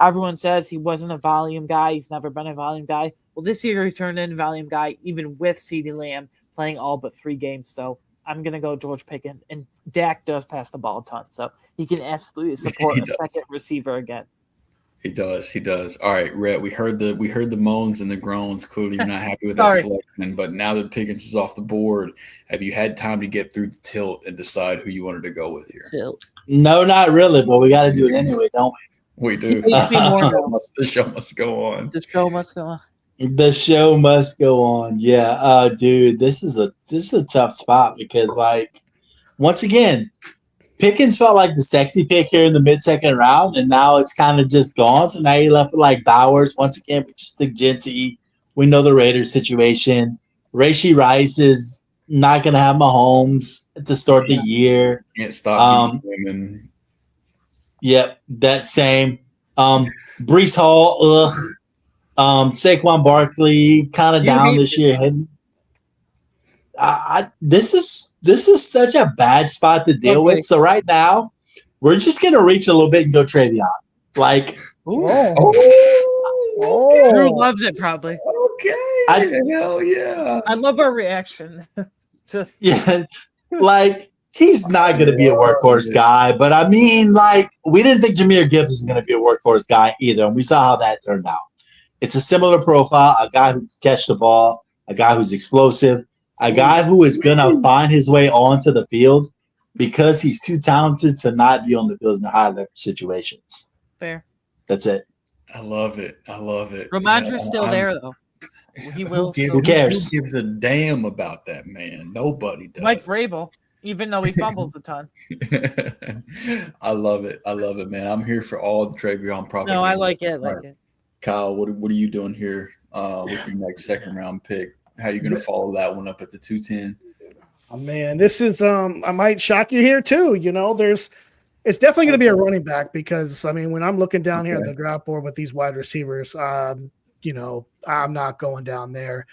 Everyone says he wasn't a volume guy. He's never been a volume guy. Well, this year he turned into a volume guy, even with CeeDee Lamb playing all but 3 games. So I'm going to go George Pickens. And Dak does pass the ball a ton, so he can absolutely support a second receiver again. He does. All right, Rhett, we heard the moans and the groans. Clearly you're not happy with that selection, but now that Pickens is off the board, have you had time to get through the tilt and decide who you wanted to go with here? Tilt. No, not really, but we got to do it anyway, don't we? We do. The show must go on. The show must go on. The show must go on. Yeah, dude, this is a tough spot because, like, once again, Pickens felt like the sexy pick here in the mid-second round, and now it's kind of just gone. So now you're left with like Bowers. Once again, we just took Genty. We know the Raiders situation. Rashee Rice is not going to have Mahomes at the start of the year. Can't stop women. Yep, that same. Breece Hall, Saquon Barkley, kind of down this year. This is such a bad spot to deal with. So right now, we're just gonna reach a little bit and go Travion. Like, Drew loves it probably. Okay, hell yeah! I love our reaction. Like. He's not going to be a workhorse guy, but I mean, like, we didn't think Jahmyr Gibbs was going to be a workhorse guy either, and we saw how that turned out. It's a similar profile, a guy who can catch the ball, a guy who's explosive, a guy who is going to find his way onto the field because he's too talented to not be on the field in high-leverage situations. Fair. That's it. I love it. Ramondra's still there, though. He will. Who cares? Who gives a damn about that man? Nobody does. Mike Vrabel. Even though he fumbles a ton. I love it, man. I'm here for all the Travion propaganda. No, I like it. Kyle, what are you doing here with your next second round pick? How are you going to follow that one up at the 210? Oh man, this is I might shock you here too. You know, it's definitely going to be a running back because I mean, when I'm looking down here at the draft board with these wide receivers, you know, I'm not going down there.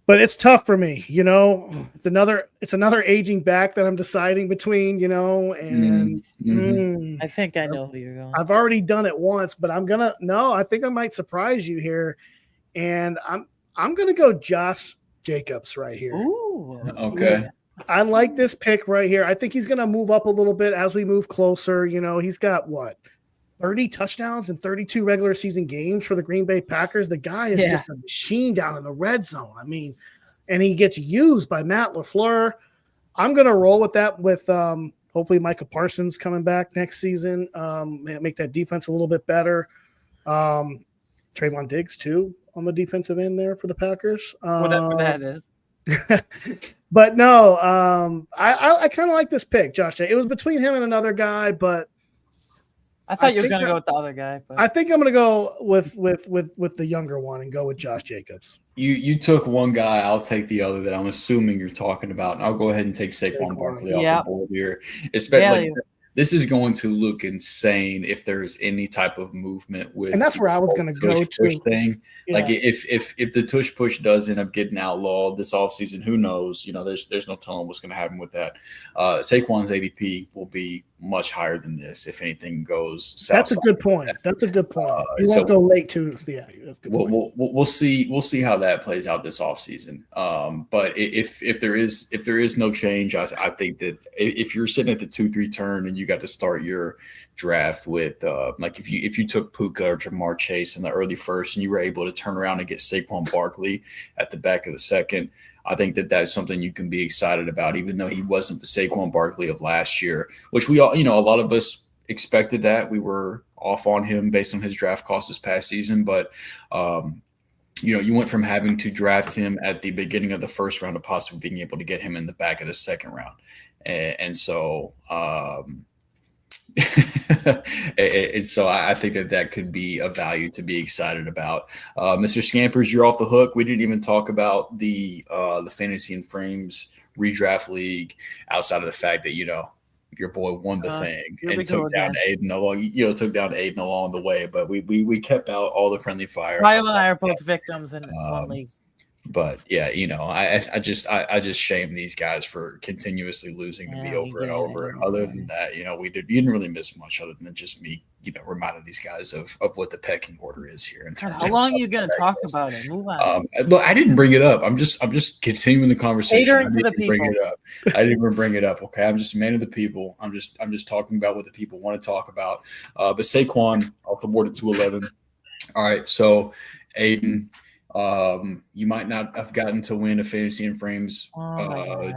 but it's tough for me. It's another aging back that I'm deciding between. And I think I know who you're going. I've already done it once, but I think I might surprise you here, and I'm gonna go Josh Jacobs right here. Ooh. Okay. I like this pick right here. I think he's going to move up a little bit as we move closer. He's got 30 touchdowns and 32 regular season games for the Green Bay Packers. The guy is just a machine down in the red zone. I mean, and he gets used by Matt LaFleur. I'm going to roll with that with hopefully Micah Parsons coming back next season, make that defense a little bit better. Trayvon Diggs, too, on the defensive end there for the Packers. Whatever that is. But no, I kind of like this pick, Josh. It was between him and another guy, but I thought you were going to go with the other guy. But I think I'm going to go with the younger one and go with Josh Jacobs. You took one guy. I'll take the other that I'm assuming you're talking about, and I'll go ahead and take Saquon Barkley off the board here. Especially, this is going to look insane if there's any type of movement with, and that's where I was going to go to. Thing. Yeah. Like if the tush push does end up getting outlawed this offseason, who knows? There's no telling what's going to happen with that. Saquon's ADP will be much higher than this if anything goes south. That's a good point. That's a good point. You won't go late too. Yeah, we'll see how that plays out this offseason. But if there is no change, I think that if you're sitting at the 2-3 turn and you got to start your draft with like if you took Puka or Jamar Chase in the early first and you were able to turn around and get Saquon Barkley at the back of the second, I think that that's something you can be excited about, even though he wasn't the Saquon Barkley of last year, which we all, a lot of us expected that. We were off on him based on his draft cost this past season, but you went from having to draft him at the beginning of the first round to possibly being able to get him in the back of the second round. And so and so I think that could be a value to be excited about. Mr. Scampers, you're off the hook. We didn't even talk about the Fantasy and Frames redraft league outside of the fact that, your boy won the thing and took down Aiden along the way. But we kept out all the friendly fire. Kyle and I are both victims in one league. But yeah, I just shame these guys for continuously losing to me over and over. And other than that, you didn't really miss much other than just me, reminding these guys of what the pecking order is here. In terms How long are you going to talk about it? Move on. Look, I didn't bring it up. I'm just continuing the conversation. I didn't bring it up. I didn't even bring it up. Okay, I'm just a man of the people. I'm just talking about what the people want to talk about. But Saquon off the board at 211. All right, so Aiden. You might not have gotten to win a Fantasy and Frames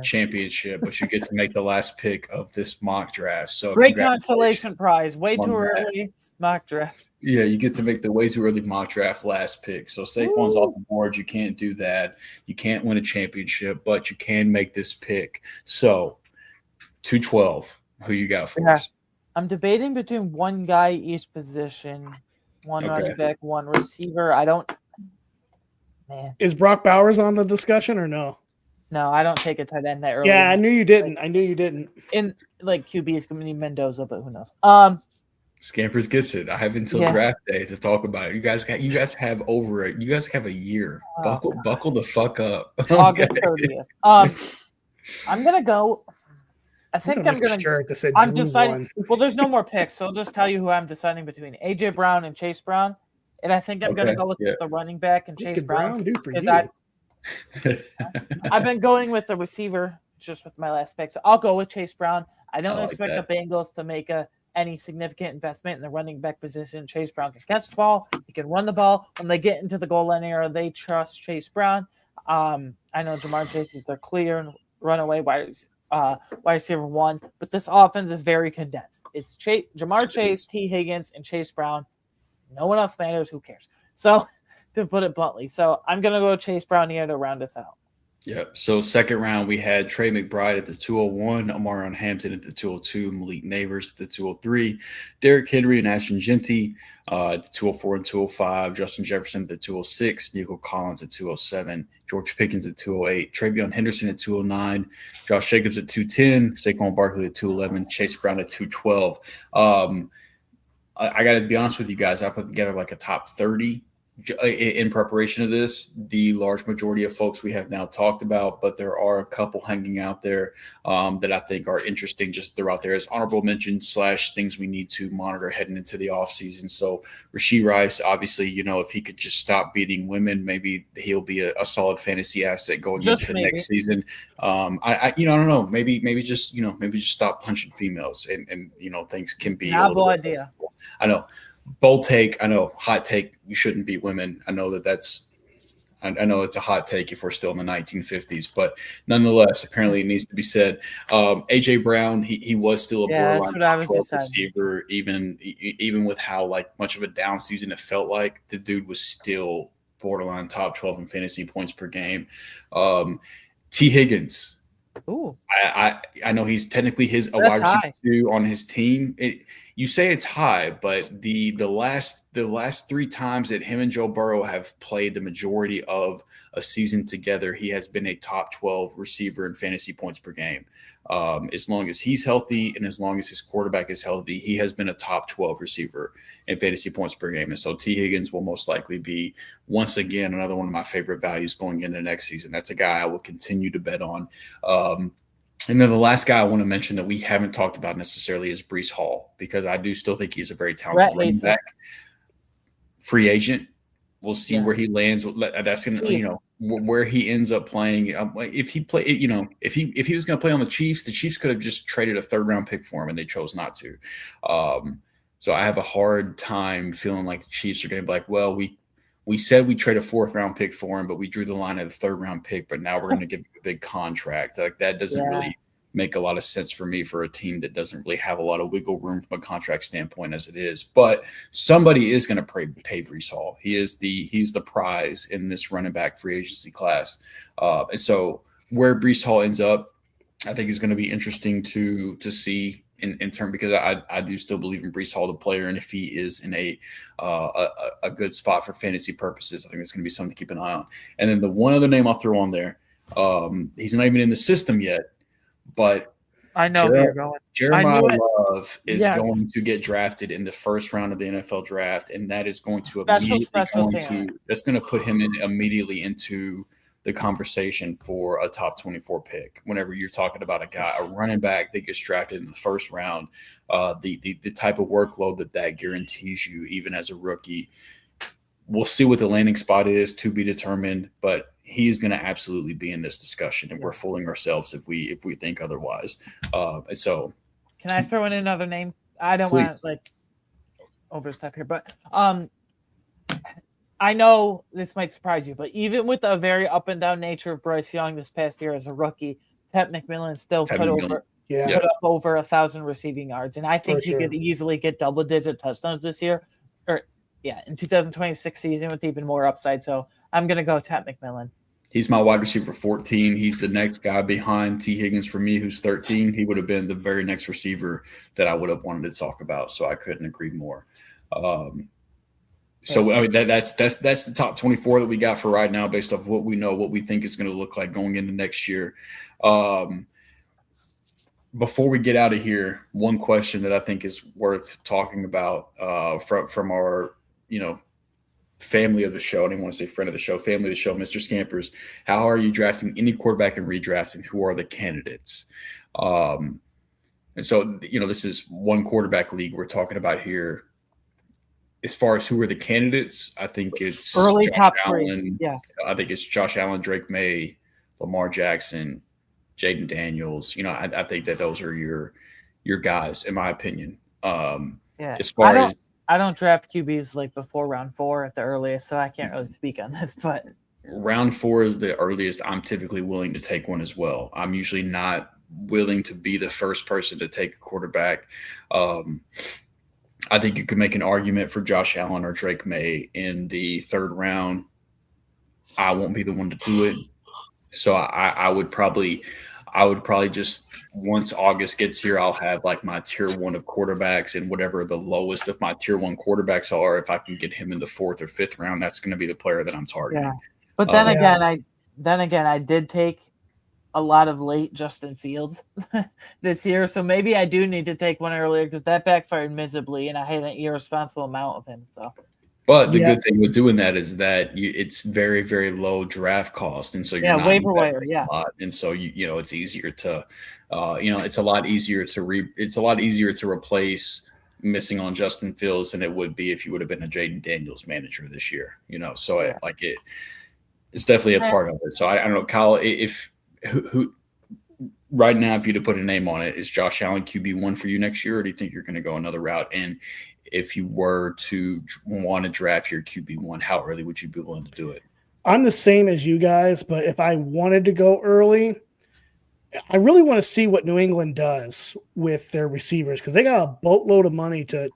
championship, but you get to make the last pick of this mock draft. So great consolation prize. Way too early mock draft. Yeah, you get to make the way too early mock draft last pick. So Saquon's off the board. You can't do that. You can't win a championship, but you can make this pick. So 212. Who you got for us? I'm debating between one guy each position, one running back, one receiver. Man. Is Brock Bowers on the discussion or no? No, I don't take a tight end that early. Yeah, I knew you didn't. In QB is going to be Mendoza, but who knows? Scampers gets it. I have until draft day to talk about it. You guys have You guys have a year. Buckle the fuck up. August 30th. I'm gonna go. I think I'm gonna. I'm deciding. Well, there's no more picks, so I'll just tell you who I'm deciding between: AJ Brown and Chase Brown. And I think I'm going to go with the running back and Chase Brown because I've been going with the receiver just with my last pick. So I'll go with Chase Brown. I don't expect the Bengals to make any significant investment in the running back position. Chase Brown can catch the ball. He can run the ball. When they get into the goal line area, they trust Chase Brown. I know Jamar Chase is their clear runaway wide receiver one, but this offense is very condensed. It's Jamar Chase, T. Higgins, and Chase Brown. No one else matters. Who cares? So, to put it bluntly, I'm going to go Chase Brown here to round us out. Yep. So, second round, we had Trey McBride at the 201, Amarion Hampton at the 202, Malik Neighbors at the 203, Derrick Henry and Ashton Genty at the 204 and 205, Justin Jefferson at the 206, Nico Collins at 207, George Pickens at 208, Travion Henderson at 209, Josh Jacobs at 210, Saquon Barkley at 211, Chase Brown at 212. I got to be honest with you guys. I put together like a top 30 in preparation of this, the large majority of folks we have now talked about, but there are a couple hanging out there that I think are interesting just throughout there as honorable mentions / things we need to monitor heading into the offseason. So Rashee Rice, obviously, if he could just stop beating women, maybe he'll be a solid fantasy asset going into next season. I don't know, maybe just stop punching females and things can be novel idea. I know. Bold take. I know. Hot take. You shouldn't beat women. I know I know it's a hot take if we're still in the 1950s, but nonetheless, apparently it needs to be said. AJ Brown, he was still a borderline top 12 receiver, even with how much of a down season it felt like. The dude was still borderline top 12 in fantasy points per game. T. Higgins. Ooh. I know he's technically a wide receiver 2 on his team. You say it's high, but the last 3 times that him and Joe Burrow have played the majority of a season together, he has been a top 12 receiver in fantasy points per game. As long as he's healthy and as long as his quarterback is healthy, he has been a top 12 receiver in fantasy points per game. And so T. Higgins will most likely be, once again, another one of my favorite values going into next season. That's a guy I will continue to bet on. And then the last guy I want to mention that we haven't talked about necessarily is Breece Hall, because I do still think he's a very talented running back. Free agent. We'll see where he lands. That's going to, where he ends up playing. If he if he was going to play on the Chiefs could have just traded a 3rd round pick for him, and they chose not to. So I have a hard time feeling like the Chiefs are going to be like, well, we said we trade a 4th round pick for him, but we drew the line at a 3rd round pick, but now we're going to give him a big contract. Like, that doesn't really make a lot of sense for me for a team that doesn't really have a lot of wiggle room from a contract standpoint as it is. But somebody is going to pay Breece Hall. He's the prize in this running back free agency class. And so where Breece Hall ends up, I think is going to be interesting to see in term, because I do still believe in Breece Hall, the player, and if he is in a good spot for fantasy purposes, I think it's going to be something to keep an eye on. And then the one other name I'll throw on there, he's not even in the system yet, but I know where you're going. Jeremiah Love is going to get drafted in the 1st round of the NFL draft, and that is going to that's going to put him immediately into the conversation for a top 24 pick. Whenever you're talking about a running back that gets drafted in the 1st round, the type of workload that guarantees you, even as a rookie. We'll see what the landing spot is, to be determined, but he is going to absolutely be in this discussion, and we're fooling ourselves if we think otherwise. And so, can I throw in another name? I don't want to overstep here, but I know this might surprise you, but even with a very up and down nature of Bryce Young this past year as a rookie, Ted McMillan still put up over 1,000 receiving yards, and I think he could easily get double-digit touchdowns this year, in 2026 season with even more upside. So I'm going to go Ted McMillan. He's my wide receiver 14. He's the next guy behind T. Higgins for me, who's 13. He would have been the very next receiver that I would have wanted to talk about. So I couldn't agree more. So I mean, that's the top 24 that we got for right now, based off what we know, what we think is going to look like going into next year. Before we get out of here, one question that I think is worth talking about from our family of the show. I didn't want to say friend of the show, family of the show, Mr. Scampers. How are you drafting any quarterback in redraft, and who are the candidates? And so, this is one quarterback league we're talking about here. As far as who are the candidates, I think it's early Josh top Allen. 3. Yeah, I think it's Josh Allen, Drake May, Lamar Jackson, Jaden Daniels. I think that those are your guys, in my opinion. As far as I don't draft QBs before round 4 at the earliest, so I can't really speak on this. But round 4 is the earliest I'm typically willing to take one as well. I'm usually not willing to be the first person to take a quarterback. I think you could make an argument for Josh Allen or Drake May in the 3rd round. I won't be the one to do it. So I would probably just, once August gets here, I'll have my tier 1 of quarterbacks, and whatever the lowest of my tier 1 quarterbacks are, if I can get him in the 4th or 5th round, that's going to be the player that I'm targeting. Yeah. But then again, I did take a lot of late Justin Fields this year, so maybe I do need to take one earlier, because that backfired miserably, and I had an irresponsible amount of him. So But the Yeah. good thing with doing that is that it's very, very low draft cost, and so you're not waiver wire, investing yeah. a lot, and so it's easier to, it's a lot easier to it's a lot easier to replace missing on Justin Fields than it would be if you would have been a Jaden Daniels manager this year. So Yeah. it's definitely a part of it. So I don't know, Kyle, if who right now, if you to put a name on it, is Josh Allen QB1 for you next year, or do you think you're going to go another route? And if you were to want to draft your QB1, how early would you be willing to do it? I'm the same as you guys, but if I wanted to go early, I really want to see what New England does with their receivers because they got a boatload of money to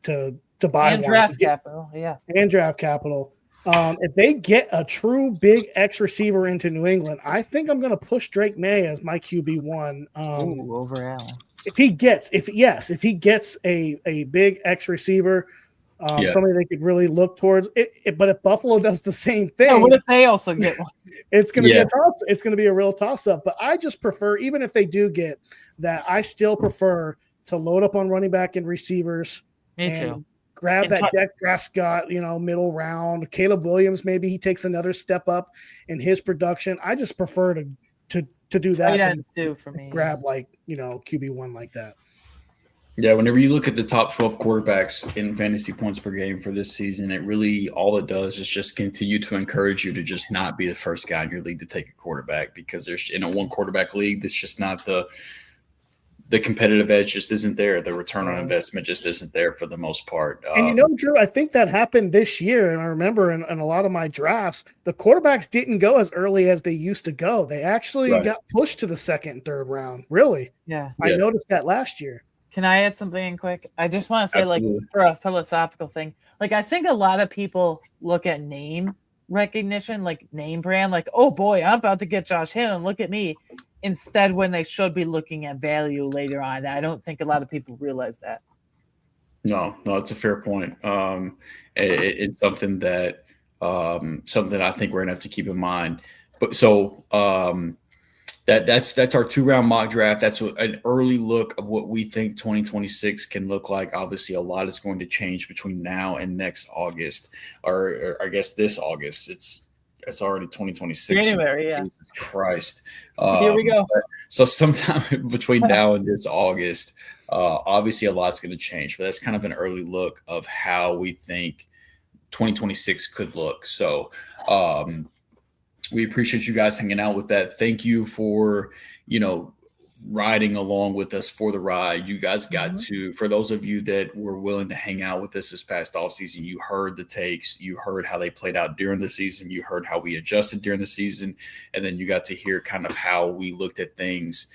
buy And one. draft capital, yeah. And draft capital. If they get a true big X receiver into New England, I think I'm going to push Drake May as my QB1. Over Allen. If he gets a big X receiver, somebody they could really look towards. But if Buffalo does the same thing, Yeah, what if they also get one? it's going to be a toss. It's going to be a real toss up. But I just prefer, even if they do get that, I still prefer to load up on running back and receivers. Me too. Grab that Dak Prescott, middle round. Caleb Williams, maybe he takes another step up in his production. I just prefer to do that. Do for me. Grab QB1 like that. Yeah, whenever you look at the top 12 quarterbacks in fantasy points per game for this season, it really all it does is just continue to encourage you to just not be the first guy in your league to take a quarterback, because there's in a one quarterback league, that's just not the competitive edge just isn't there. The return on investment just isn't there for the most part. And Drew, I think that happened this year. And I remember in a lot of my drafts, the quarterbacks didn't go as early as they used to go. They actually got pushed to the second and third round. Really? Yeah. I noticed that last year. Can I add something in quick? I just want to say, for a philosophical thing, I think a lot of people look at name recognition, name brand, oh boy, I'm about to get Josh Allen, look at me. Instead, when they should be looking at value later on. I don't think a lot of people realize that. No, it's a fair point. It's something that I think we're gonna have to keep in mind. But so that's our 2-round mock draft. That's an early look of what we think 2026 can look like. Obviously, a lot is going to change between now and next August, or I guess this August. It's already 2026. January, yeah. Jesus Christ. Here we go. So sometime between now and this August, obviously a lot's going to change, but that's kind of an early look of how we think 2026 could look. So we appreciate you guys hanging out with that. Thank you for, riding along with us for the ride. You guys got to, for those of you that were willing to hang out with us this past offseason, you heard the takes, you heard how they played out during the season, you heard how we adjusted during the season, and then you got to hear kind of how we looked at things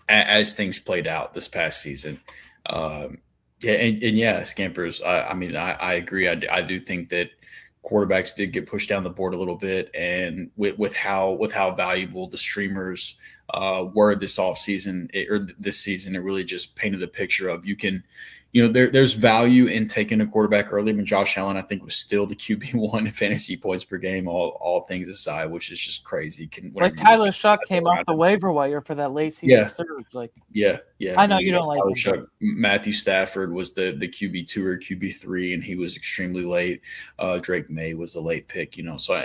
as things played out this past season. Scampers, I agree. I do think that quarterbacks did get pushed down the board a little bit, and with how valuable the streamers were this offseason or this season, it really just painted the picture of there's value in taking a quarterback early. I mean, Josh Allen, I think, was still the QB1 in fantasy points per game, all things aside, which is just crazy. Tyler Shuck came off the waiver wire for that late season surge. Yeah. I know you don't like him. Shuck. Matthew Stafford was the QB2 or QB3, and he was extremely late. Drake May was a late pick, so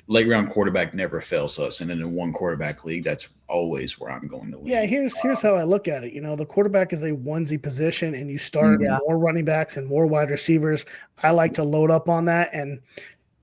late round quarterback never fails us, and in a one quarterback league, that's always where I'm going to lead. Yeah, here's how I look at it. The quarterback is a onesie position, and you start more running backs and more wide receivers. I like to load up on that and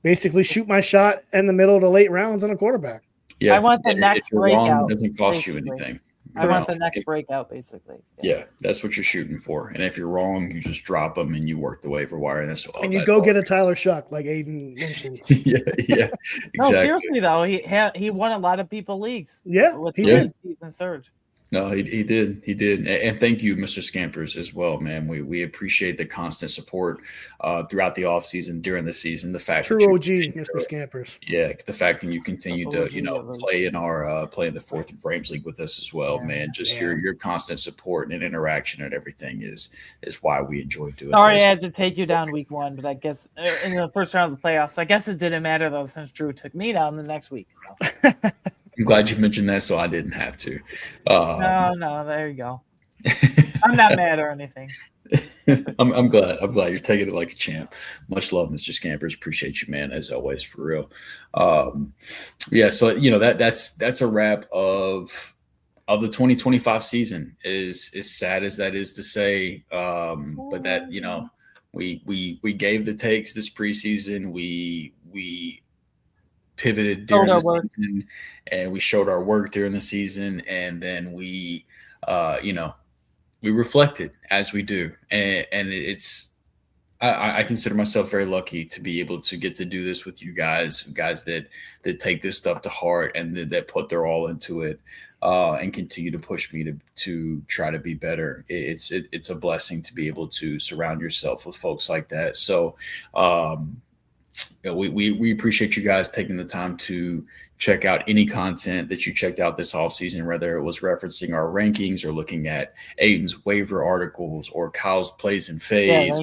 basically shoot my shot in the middle of the late rounds on a quarterback. Yeah, I want the next breakout. It doesn't cost you anything. I want the next breakout, basically. Yeah, that's what you're shooting for. And if you're wrong, you just drop them and you work the waiver wire. And you go get a Tyler Shuck, like Aiden mentioned. yeah, exactly. No, seriously though, he won a lot of people leagues. Yeah, with the season surge. No, he did. And thank you, Mr. Scampers, as well, man. We appreciate the constant support throughout the offseason, during the season. The fact True OG, Mr. Scampers. Yeah, the fact that you continue to, play in our play in the Fourth and Frames League with us as well, man. Just your constant support and interaction and everything is why we enjoy doing Sorry, this. I had to take you down week 1, but I guess in the first round of the playoffs, I guess it didn't matter though, since Drew took me down the next week. So. I'm glad you mentioned that, so I didn't have to. No, there you go. I'm not mad or anything. I'm glad. I'm glad you're taking it like a champ. Much love, Mr. Scampers. Appreciate you, man, as always, for real. Yeah, so that's a wrap of the 2025 season. Is sad as that is to say, but that we gave the takes this preseason. We pivoted during the season, and we showed our work during the season, and then we reflected as we do, and it's I consider myself very lucky to be able to get to do this with you guys that take this stuff to heart and that put their all into it, and continue to push me to try to be better. It's a blessing to be able to surround yourself with folks like that. So we appreciate you guys taking the time to check out any content that you checked out this offseason, whether it was referencing our rankings or looking at Aiden's waiver articles or Kyle's plays and fades,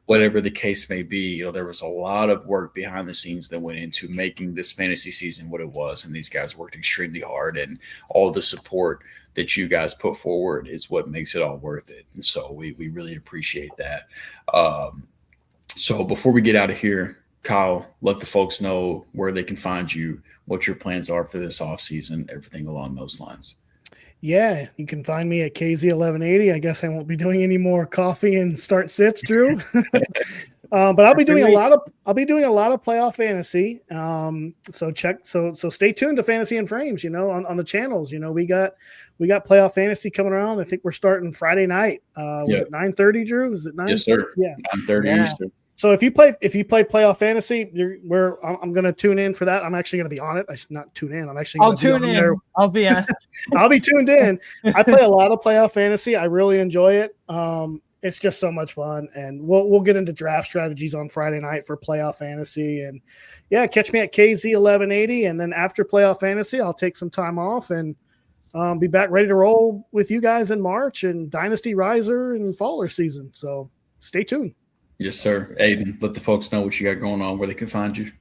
whatever the case may be. There was a lot of work behind the scenes that went into making this fantasy season what it was, and these guys worked extremely hard, and all the support that you guys put forward is what makes it all worth it. And so we really appreciate that. So before we get out of here, Kyle, let the folks know where they can find you, what your plans are for this offseason, everything along those lines. Yeah, you can find me at KZ1180. I guess I won't be doing any more coffee and start sits, Drew. But I'll be doing a lot of playoff fantasy. So stay tuned to Fantasy and Frames, on the channels. We got playoff fantasy coming around. I think we're starting Friday night. At 9:30, Drew? Is it 9:30? Yes, sir. Yeah. 9:30 Eastern. So if you play playoff fantasy, I'm going to tune in for that. I'm actually going to be on it. I should not tune in. I'll tune in. There. I'll be on. I'll be tuned in. I play a lot of playoff fantasy. I really enjoy it. It's just so much fun, and we'll get into draft strategies on Friday night for playoff fantasy. And yeah, catch me at KZ1180, and then after playoff fantasy, I'll take some time off and be back ready to roll with you guys in March and Dynasty Riser and Faller season. So stay tuned. Yes, sir. Aiden, let the folks know what you got going on, where they can find you.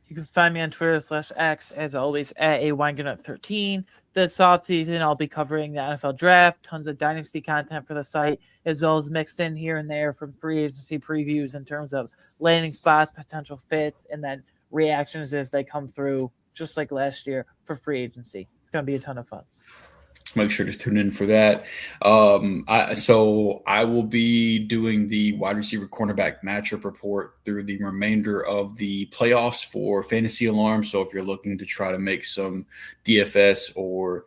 You can find me on Twitter/X, as always, at AWineGunUp13. This offseason, I'll be covering the NFL draft, tons of Dynasty content for the site, as well as mixed in here and there from free agency previews in terms of landing spots, potential fits, and then reactions as they come through, just like last year for free agency. It's going to be a ton of fun. Make sure to tune in for that. I will be doing the wide receiver cornerback matchup report through the remainder of the playoffs for Fantasy Alarm. So if you're looking to try to make some DFS or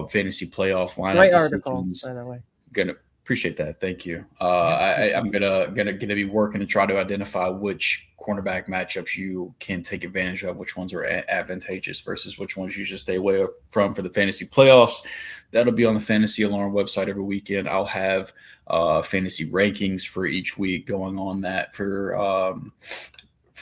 fantasy playoff lineup Great article, by the way. Gonna appreciate that. Thank you. I'm gonna be working to try to identify which cornerback matchups you can take advantage of, which ones are advantageous versus which ones you should stay away from for the fantasy playoffs. That'll be on the Fantasy Alarm website every weekend. I'll have fantasy rankings for each week going on that for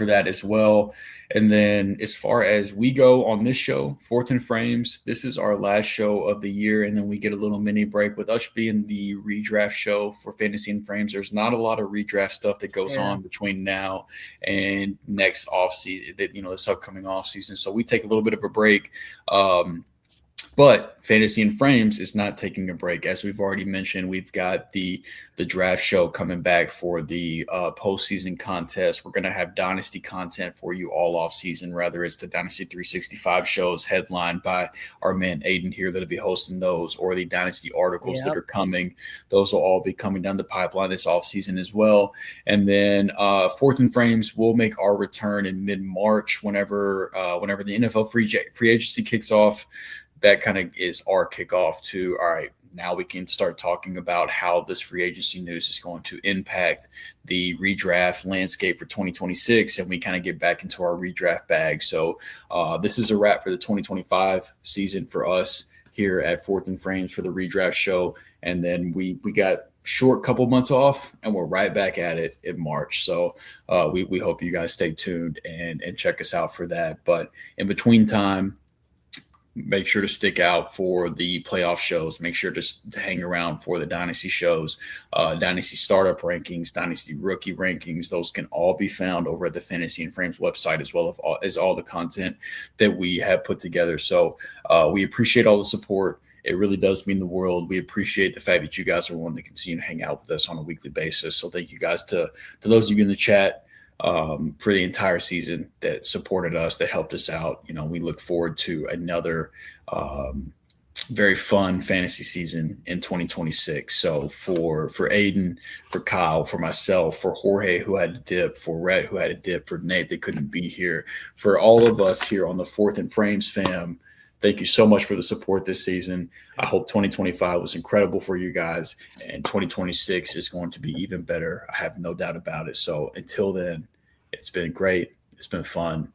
that as well. And then as far as we go on this show, Fourth and Frames, this is our last show of the year. And then we get a little mini break with us being the redraft show for Fantasy and Frames. There's not a lot of redraft stuff that goes on between now and next offseason, this upcoming offseason. So we take a little bit of a break. But Fantasy and Frames is not taking a break. As we've already mentioned, we've got the draft show coming back for the postseason contest. We're going to have Dynasty content for you all off season, whether it's the Dynasty 365 shows headlined by our man Aiden here that'll be hosting those, or the Dynasty articles that are coming. Those will all be coming down the pipeline this off season as well. And then Fourth and Frames will make our return in mid-March whenever the NFL free agency kicks off. That kind of is our kickoff to, all right, now we can start talking about how this free agency news is going to impact the redraft landscape for 2026, and we kind of get back into our redraft bag. So this is a wrap for the 2025 season for us here at Fourth and Frames for the redraft show. And then we got short couple months off, and we're right back at it in March. So we hope you guys stay tuned and check us out for that. But in between time, make sure to stick out for the playoff shows. Make sure to hang around for the Dynasty shows, Dynasty startup rankings, Dynasty rookie rankings. Those can all be found over at the Fantasy and Frames website, as well as all the content that we have put together. So we appreciate all the support, It really does mean the world. We appreciate the fact that you guys are willing to continue to hang out with us on a weekly basis. So thank you guys to those of you in the chat for the entire season that supported us, that helped us out. You know, we look forward to another very fun fantasy season in 2026. So for Aiden, for Kyle, for myself, for Jorge, who had a dip, for Rhett, who had a dip, for Nate that couldn't be here, for all of us here on the Fourth and Frames fam, thank you so much for the support this season. I hope 2025 was incredible for you guys, and 2026 is going to be even better. I have no doubt about it. So until then, it's been great. It's been fun.